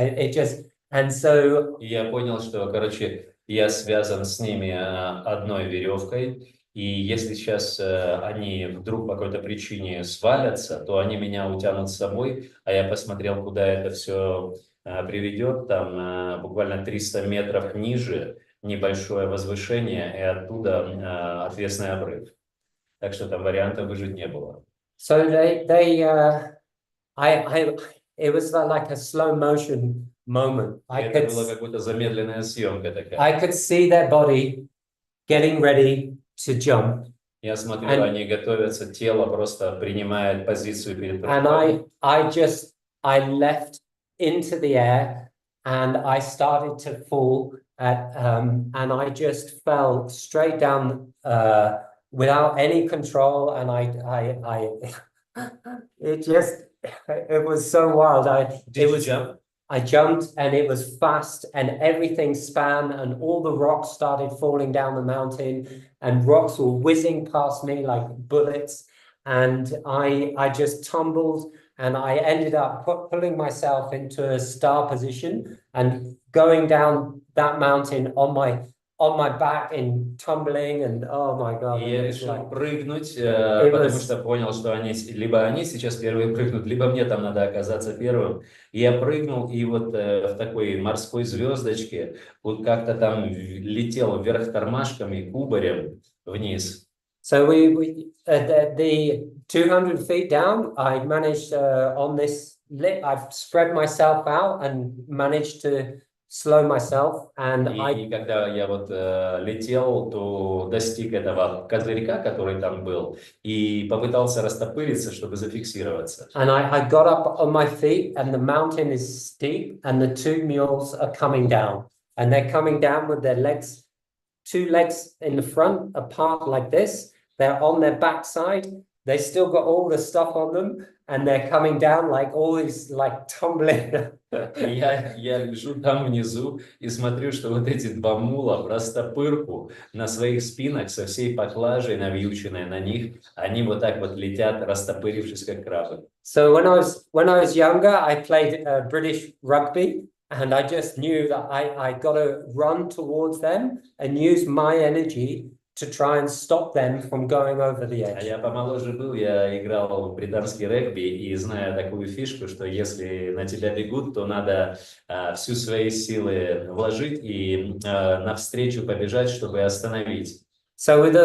And so... Я понял, что, короче, я связан с ними одной веревкой. И если сейчас они вдруг по какой-то причине свалятся, то они меня утянут с собой. А я посмотрел, куда это все приведет. Там буквально 300 метров ниже небольшое возвышение, и оттуда отвесный обрыв. Так что там вариантов выжить не было. So it was like a slow motion moment. Это была какая-то замедленная съемка такая. I could see their body getting ready to jump. Я смотрю, они готовятся, тело просто принимает позицию перед прыжком. And I left into the air and I started to fall and I just fell straight down without any control, and it was so wild. Did you jump? I jumped and it was fast and everything span and all the rocks started falling down the mountain and rocks were whizzing past me like bullets, and I just tumbled and I ended up pulling myself into a star position and going down that mountain on my back and tumbling, and oh my God. И я решил прыгнуть, потому что понял, что либо они сейчас первые прыгнут, либо мне там надо оказаться первым. И я прыгнул, и вот в такой морской звездочке вот как-то там летел вверх тормашками, кубарем вниз. So the 200 feet down, I managed on this I've spread myself out and managed to slow myself. And И когда я вот летел, то достиг этого козырька, который там был, и попытался растопыриться, чтобы зафиксироваться. And I got up on my feet, and the mountain is steep, and the two mules are coming down. And they're coming down with their legs, two legs in the front, apart like this. They're on their backside. They still got all the stuff on them, and they're coming down like all these, like tumbling. Я лежу там внизу и смотрю, что вот эти два мула в растопырку на своих спинах со всей поклажей, навьюченной на них, они вот так вот летят, растопырившись, как крабы. So when I was younger, I played British rugby, and I just knew that I got to run towards them and use my energy to try and stop them from going over the edge. А я помоложе был, я играл в британский регби и знаю такую фишку, что если на тебя бегут, то надо всю свои силы вложить и навстречу побежать, чтобы остановить. So with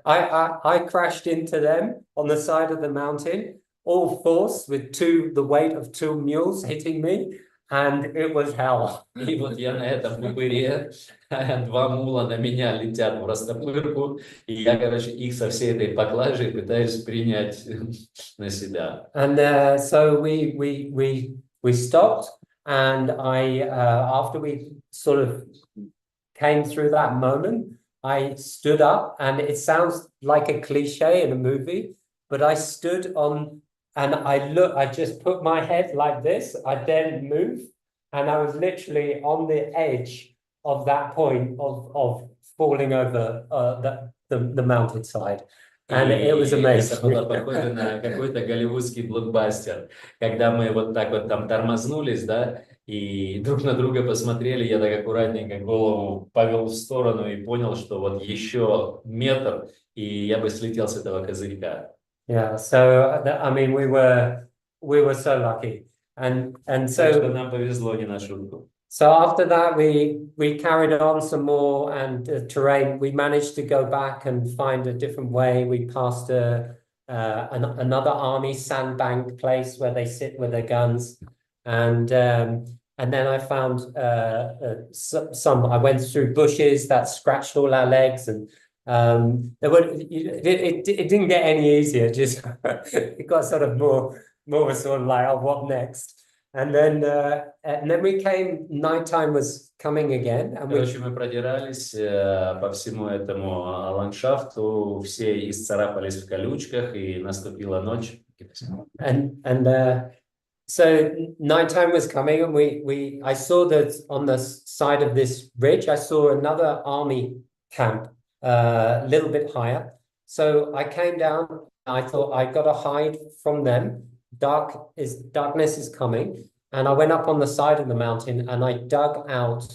I crashed into them on the side of the mountain, all force with the weight of two mules hitting me, and it was hell. И вот я на этом упыре, два мула на меня летят в растопырку, и я, короче, их со всей этой поклажей пытаюсь принять на себя. And so we stopped, and after we sort of came through that moment, I stood up, and it sounds like a cliche in a movie, but I stood on, and I just put my head like this. I didn't move, and I was literally on the edge of that point of falling over the mountainside. And it was amazing. Это было похоже на какой-то голливудский блокбастер, когда мы вот так вот там тормознулись, да, и друг на друга посмотрели, я так аккуратненько голову повел в сторону и понял, что вот еще метр, и я бы слетел с этого козырька. Yeah, so I mean, we were so lucky, and Так что so нам повезло не на шутку. so after that we carried on some more, and terrain. We managed to go back and find a different way. We passed another army sandbank place where they sit with their guns, and then I found some. I went through bushes that scratched all our legs, and it didn't get any easier. Just it got sort of more sort of like, oh, what next? And then we came. Nighttime was coming again, and Короче, мы продирались по всему этому ландшафту, все исцарапались в колючках, и наступила ночь. And so nighttime was coming, and I saw that on the side of this ridge, I saw another army camp, a little bit higher. So I came down. I thought I got to hide from them. Darkness is coming, and I went up on the side of the mountain, and I dug out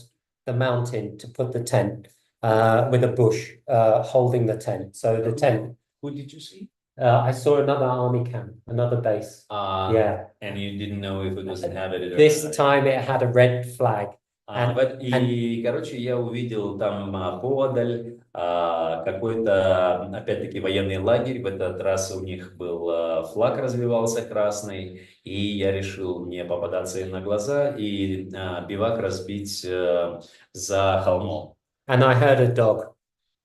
the mountain to put the tent with a bush holding the tent. So the tent. Who did you see? I saw another army camp, another base. Yeah. And you didn't know if it was inhabited or This not. time it had a red flag. Короче, я увидел там поодаль какой-то, опять-таки, военный лагерь. В этот раз у них был флаг, развивался красный, и я решил не попадаться им на глаза и бивак разбить за холмом. And I heard a dog.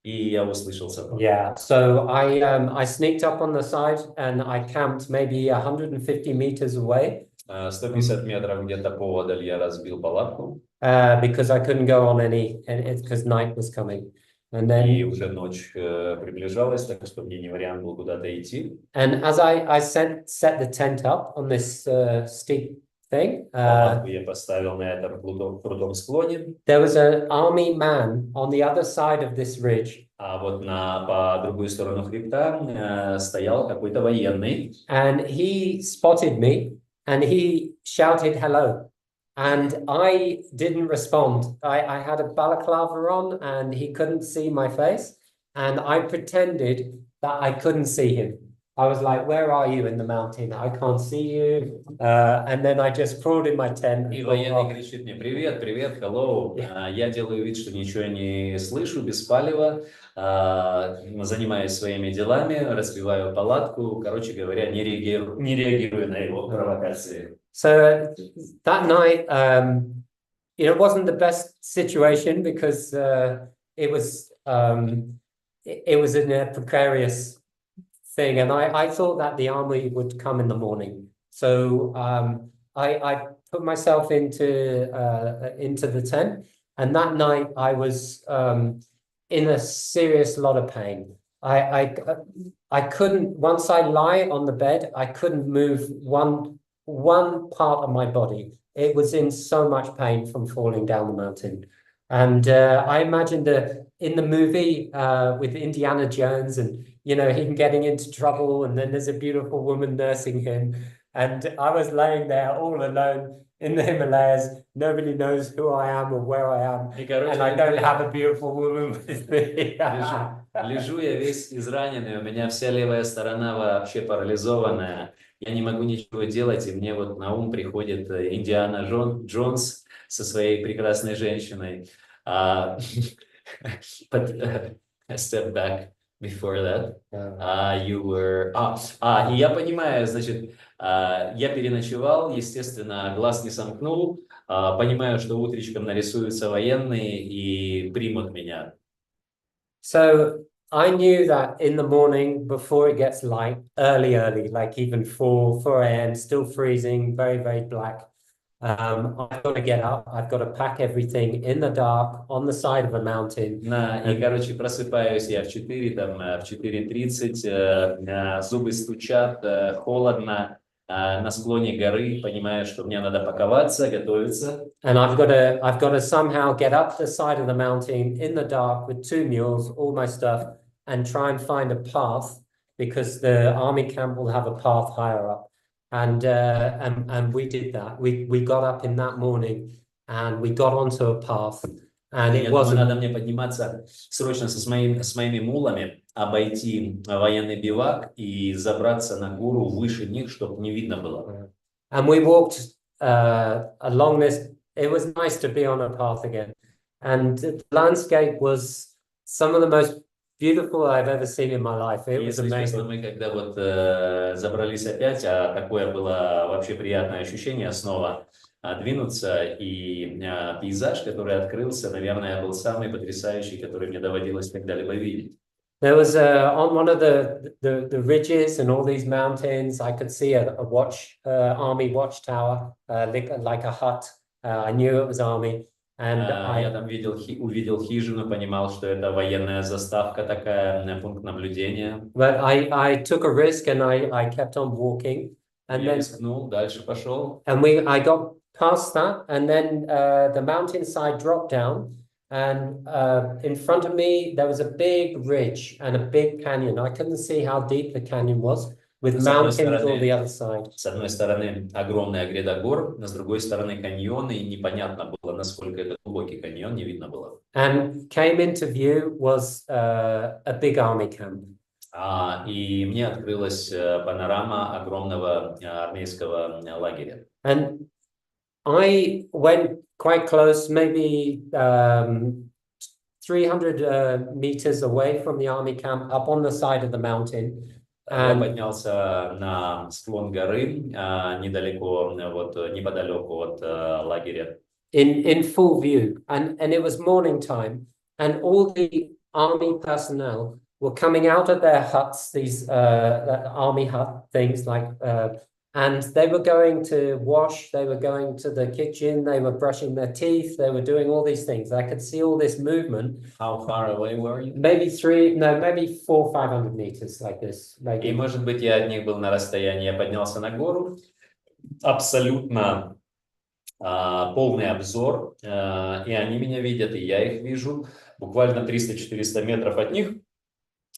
И я услышал собаку. Yeah, so I sneaked up on the side, and I camped maybe 150 meters away. 150 метров где-то поодаль я разбил палатку. Because I couldn't go on because night was coming. And then, и уже ночь приближалась, так что мне не вариант был куда-то идти. And as I set the tent up on this steep thing, я поставил на этом крутом склоне. There was an army man on the other side of this ridge. А вот по другую сторону хребта стоял какой-то военный. And he spotted me, and he shouted hello. And I didn't respond. I had a balaclava on, and he couldn't see my face. And I pretended that I couldn't see him. I was like, where are you in the mountain? I can't see you. And then I just crawled in my tent. И военный кричит мне: привет, привет, hello. Я делаю вид, что ничего не слышу, беспалево, занимаюсь своими делами, разбиваю палатку, короче говоря, не реагирую на его провокации. So that night, it wasn't the best situation because it was in a precarious thing, and I thought that the army would come in the morning. So I put myself into the tent, and that night I was in a serious lot of pain. I couldn't, once I lie on the bed, I couldn't move one part of my body. It was in so much pain from falling down the mountain. And I imagined in the movie with Indiana Jones, and him getting into trouble, and then there's a beautiful woman nursing him, and I was laying there all alone in the Himalayas. Nobody knows who I am or where I am, and I don't have a beautiful woman with me. Лежу я весь израненный, у меня вся левая сторона вообще парализованная. Я не могу ничего делать, и мне вот на ум приходит Индиана Джонс со своей прекрасной женщиной. But a step back before that, you were... и я понимаю, значит, я переночевал, естественно, глаз не сомкнул, понимаю, что утречком нарисуются военные и примут меня. So I knew that in the morning, before it gets light, early, like even 4 a.m., still freezing, very, very black. I've got to get up. I've got to pack everything in the dark on the side of a mountain. И, короче, просыпаюсь я в 4:30, зубы стучат, холодно, на склоне горы, понимаю, что мне надо паковаться, готовиться. And I've got to somehow get up the side of the mountain in the dark with 2 mules, all my stuff, and try and find a path, because the army camp will have a path higher up. And we did that. We got up in that morning and we got onto a path. And it wasn't... Надо мне подниматься срочно с моими мулами, обойти военный бивак и забраться на гору выше них, чтобы не видно было. And we walked along this. It was nice to be on a path again. And the landscape was some of the most beautiful I've ever seen in my life. It was amazing. Мы когда вот забрались опять, такое было вообще приятное ощущение снова двинуться, и пейзаж, который открылся, наверное, был самый потрясающий, который мне доводилось когда-либо видеть. There was on one of the ridges and all these mountains, I could see a army watchtower, like a hut. I knew it was army. And я там увидел хижину, понимал, что это военная заставка такая, пункт наблюдения. But I took a risk and I kept on walking. And я then рискнул, дальше пошел. And I got past that, and then the mountainside dropped down, and in front of me there was a big ridge and a big canyon. I couldn't see how deep the canyon was, with mountains on the other side. С одной стороны огромная гряда гор, с другой стороны каньоны, и непонятно было, насколько это глубокий каньон, не видно было. And came into view was a big army camp. И мне открылась панорама огромного армейского лагеря. And I went quite close, maybe 300 meters away from the army camp, up on the side of the mountain. Я поднялся на склон горы, неподалеку от лагеря. In full view, and it was morning time, and all the army personnel were coming out of their huts, these army hut things, and they were going to wash, they were going to the kitchen, they were brushing their teeth, they were doing all these things. I could see all this movement. How far away were you? Maybe 400-500 meters, like this. И, может быть, я от них был на расстоянии, я поднялся на гору, абсолютно полный обзор, и они меня видят, и я их вижу, буквально 300-400 метров от них.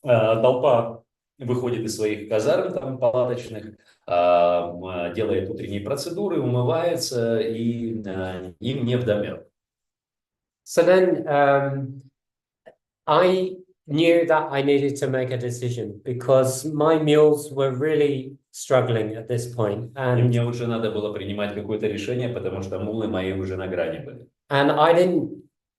Толпа выходит из своих казарм там, палаточных, делает утренние процедуры, умывается, и им невдомек. So then I knew that I needed to make a decision because my mules were really struggling at this point, И мне уже надо было принимать какое-то решение, потому что мулы мои уже на грани были. and I didn't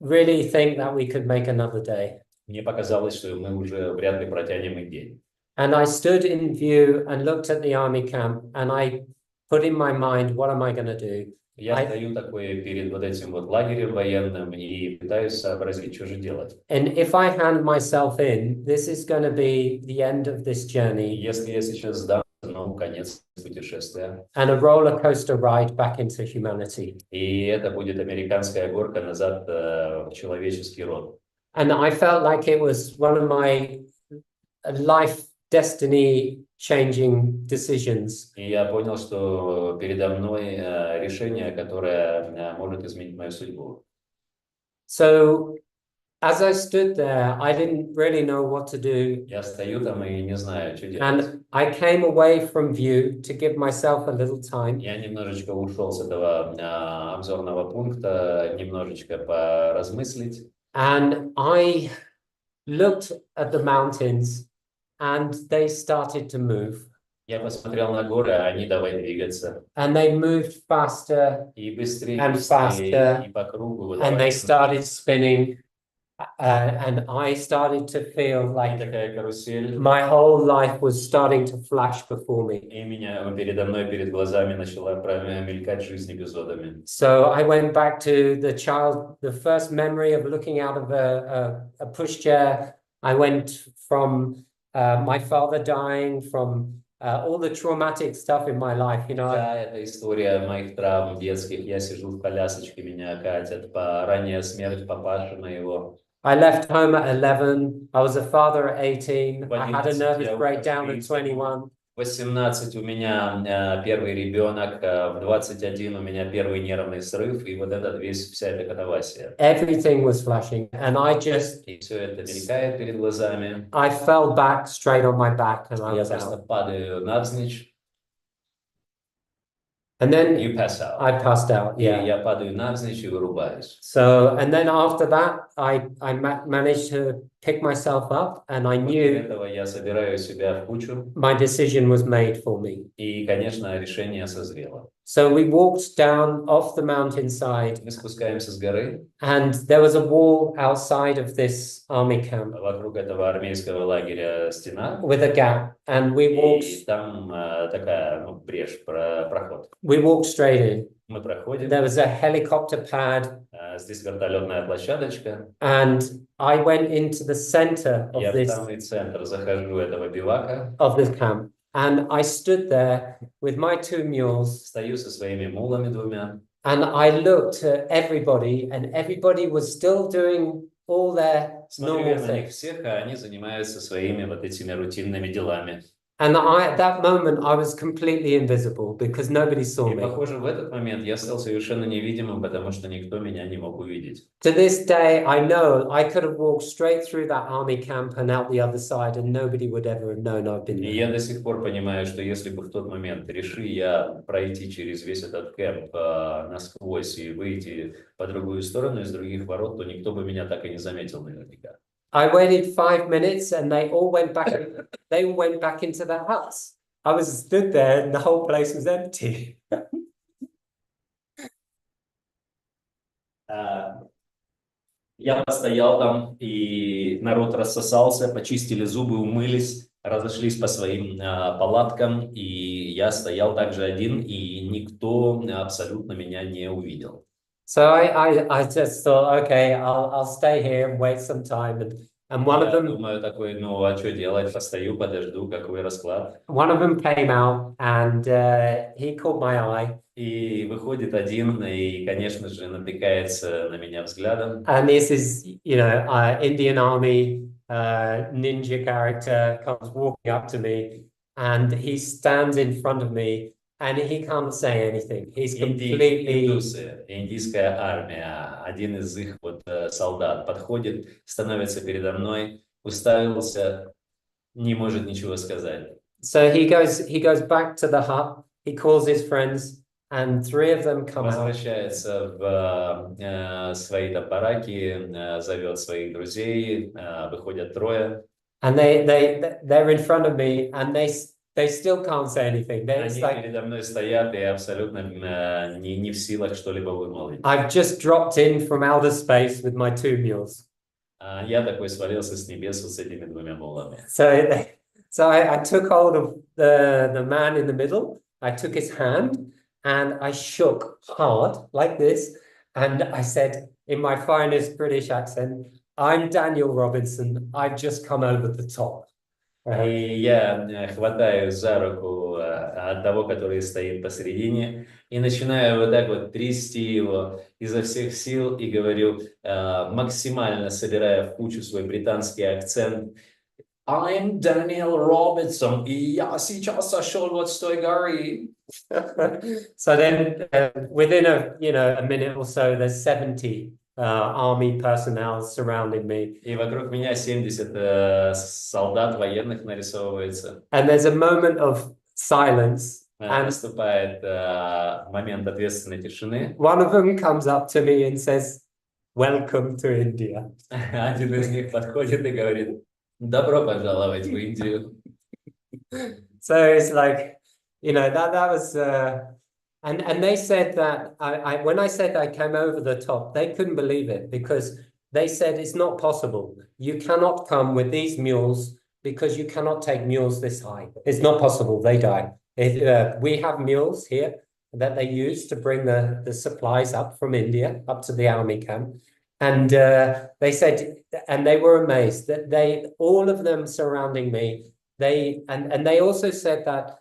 really think that we could make another day. Мне показалось, что мы уже вряд ли протянем и день. And I stood in view and looked at the army camp, and I put in my mind, what am I going to do? Я стою такой перед вот этим вот лагерем военным и пытаюсь сообразить, что же делать. And if I hand myself in, this is going to be the end of this journey. Если я сейчас сдам, ну, конец путешествия. And a roller coaster ride back into humanity. И это будет американская горка назад в человеческий род. And I felt like it was one of my life destiny changing decisions. И я понял, что передо мной решение, которое может изменить мою судьбу. So as I stood there, I didn't really know what to do. Я стою там и не знаю, что делать. And I came away from view to give myself a little time. Я немножечко ушел с этого обзорного пункта, немножечко поразмыслить. And I looked at the mountains and they started to move. Я посмотрел на горы, а они давай двигаться. And they moved faster И быстрее, and быстрее, faster, и по кругу. and they started spinning. And I started to feel like такая карусель. my whole life was starting to flash before me. И меня передо мной, перед глазами начала мелькать жизнь эпизодами. So I went back to the first memory of looking out of a pushchair. I went from my father dying, from all the traumatic stuff in my life, you know. Да, это история моих травм детских. Я сижу в колясочке, меня катят, ранняя смерть папаши моего. I left home at 11. I was a father at 18. В I had a 11 nervous я breakdown at ушел. 21. В 18 у меня первый ребенок, в 21 у меня первый нервный срыв, и вот этот вся эта катавасия. Everything was flashing, and I just, И все это мелькает перед глазами. I fell back straight on my back, and I Я was просто out. падаю навзничь. And then You pass out. I passed out, И yeah. я падаю навзничь и вырубаюсь. So, and then after that, I managed to pick myself up, and I После knew этого я собираю себя в кучу, my decision was made for me. и, конечно, решение созрело. So we walked down off the mountainside, Мы спускаемся с горы, and there was a wall outside of this army camp вокруг этого армейского лагеря стена, with a gap, and we walked. и там такая брешь, проход. We walked straight in. Мы проходим, There was a helicopter pad, здесь вертолетная площадочка, and I went into the center я of в this самый центр захожу этого бивака, camp, and I stood there with my two mules, стою со своими мулами двумя, and I looked at everybody, and everybody was still doing all their смотрю normal я на них things. всех, а они занимаются своими вот этими рутинными делами. And at that moment, I was completely invisible because nobody saw И, me. похоже, в этот момент я стал совершенно невидимым, потому что никто меня не мог увидеть. To this day, I know I could have walked straight through that army camp and out the other side, and nobody would ever have known I've been И there. я до сих пор понимаю, что если бы в тот момент реши я пройти через весь этот кэмп насквозь и выйти по другую сторону из других ворот, то никто бы меня так и не заметил наверняка. I waited 5 minutes, and they all went back. They all went back into their huts. I was stood there, and the whole place was empty. Я постоял там, и народ рассосался, почистили зубы, умылись, разошлись по своим палаткам, и я стоял также один, и никто абсолютно меня не увидел. So I just thought, okay, I'll stay here and wait some time, and one of Я them думаю такой, ну а что делать, постою, подожду, какой расклад. came out, and he caught my eye. И выходит один, и, конечно же, натыкается на меня взглядом. And this is, you know, Indian Army ninja character comes walking up to me, and he stands in front of me, and he can't say anything. He's completely. Индусы, индийская армия, один из их солдат подходит, становится передо мной, уставился, не может ничего сказать. So he goes back to the hut. He calls his friends, and three of them come out. Возвращается в свои там бараки, зовет своих друзей, выходят трое. And they're in front of me, and they still can't say anything. Они передо мной стоят и абсолютно не в силах что-либо вымолвить. I've just dropped in from outer space with my two mules. Я такой свалился с небес вот с этими двумя мулами. So I took hold of the man in the middle. I took his hand and I shook hard like this. And I said in my finest British accent, I'm Дэниелом Робинсоном. I've just come over the top. И я хватаю за руку от того, который стоит посередине, и начинаю вот так вот трясти его изо всех сил и говорю, максимально собирая в кучу свой британский акцент, I'm Дэниел Робинсон, и я сейчас сошел вот с той горы. So then within a minute or so, there's 70 army personnel surrounding me. И вокруг меня 70 солдат военных нарисовывается. And there's a moment of silence. And наступает момент ответственной тишины. One of them comes up to me and says, "Welcome to India." Один из них подходит и говорит, добро пожаловать в Индию. So it's like, that was, and they said that when I said I came over the top, they couldn't believe it because they said it's not possible. You cannot come with these mules because you cannot take mules this high. It's not possible. They die. We have mules here that they use to bring the supplies up from India, up to the army camp. And they said, and they were amazed that all of them surrounding me, and they also said that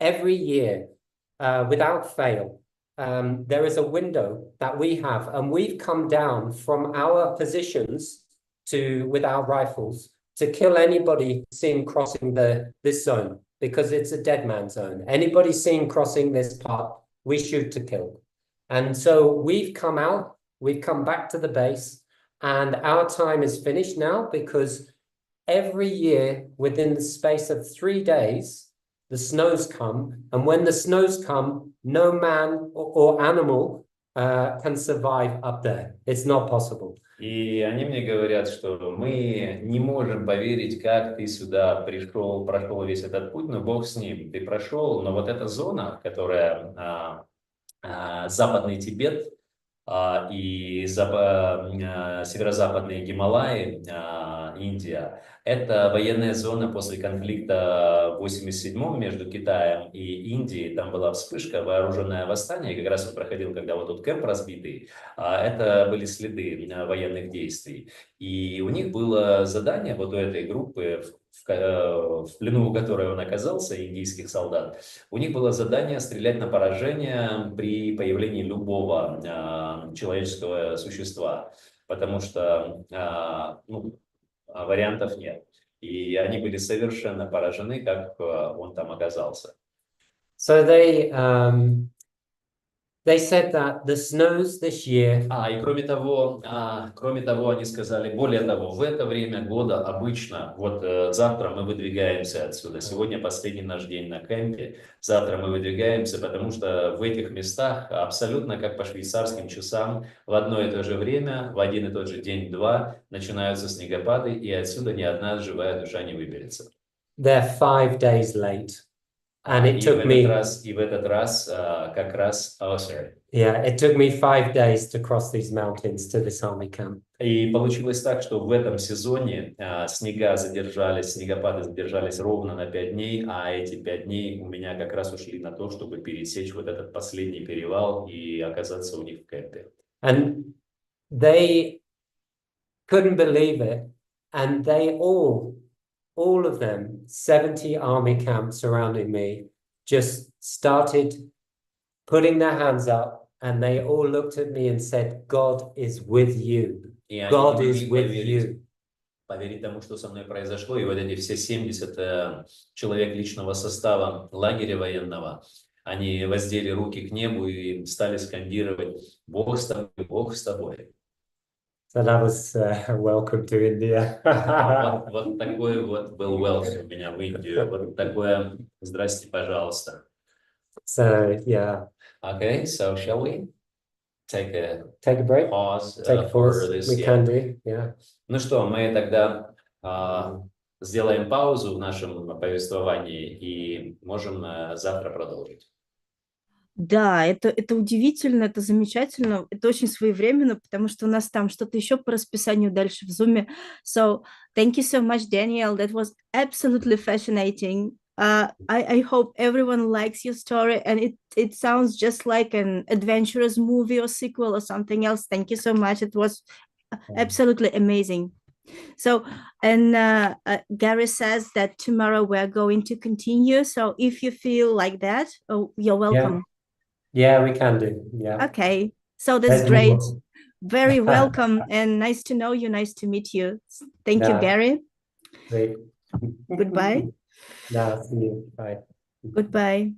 every year, without fail, there is a window that we have, and we've come down from our positions with our rifles to kill anybody seen crossing this zone, because it's a dead man zone. Anybody seen crossing this part, we shoot to kill. And so we've come out, we've come back to the base, and our time is finished now because every year within the space of 3 days, the snows come, and when the snows come, no man or animal can survive up there. It's not possible. И они мне говорят, что мы не можем поверить, как ты сюда пришел, прошел весь этот путь, но Бог с ним. Ты прошел, но вот эта зона, которая западный Тибет и северо-западные Гималаи, Индия, это военная зона после конфликта в 87-м между Китаем и Индией. Там была вспышка, вооруженное восстание, как раз он проходил, когда вот тут кемп разбитый. Это были следы военных действий. И у них было задание, вот у этой группы, в плену у которой он оказался, индийских солдат, у них было задание стрелять на поражение при появлении любого человеческого существа, потому что вариантов нет. И они были совершенно поражены, как он там оказался. So they said that the snows this year. И кроме того, они сказали, более того, в это время года обычно, вот завтра мы выдвигаемся отсюда, сегодня последний наш день на кемпе, завтра мы выдвигаемся, потому что в этих местах абсолютно как по швейцарским часам в одно и то же время, в один и тот же день-два начинаются снегопады, и отсюда ни одна живая душа не выберется. They're 5 days late. And it took me. И в этот раз как раз. Yeah, it took me 5 days to cross these mountains to this army camp. И получилось так, что в этом сезоне снегопады задержались ровно на 5 дней, а эти 5 дней у меня как раз ушли на то, чтобы пересечь вот этот последний перевал и оказаться у них в кемпе. And they couldn't believe it, and they all of them, 70 army camps surrounding me, just started putting their hands up, and they all looked at me and said, God is with you. God is with you. Поверить тому, что со мной произошло, и вот эти все 70 человек личного состава лагеря военного, они воздели руки к небу и стали скандировать: «Бог с тобой, Бог с тобой». So that was welcome to India. Вот такой вот был welcome у меня в Индию. Вот такое «здрасте, пожалуйста». So yeah, Okay, so shall we take a take a break, pause take a for pause. this? We can do, yeah. Ну что, мы тогда сделаем паузу в нашем повествовании и можем завтра продолжить. Да, это удивительно, это замечательно, это очень своевременно, потому что у нас там что-то еще по расписанию дальше в Zoom. So, thank you so much, Daniel. That was absolutely fascinating. I hope everyone likes your story, and it sounds just like an adventurous movie or sequel or something else. Thank you so much. It was absolutely amazing. So, and Gary says that tomorrow we're going to continue. So if you feel like that, you're welcome. Yeah, we can do. Yeah. Okay. So that's There's great. more. Very welcome and nice to know you. Nice to meet you. Thank you, Yeah. Gary. Great. Goodbye. Yeah, see you. Bye. Goodbye.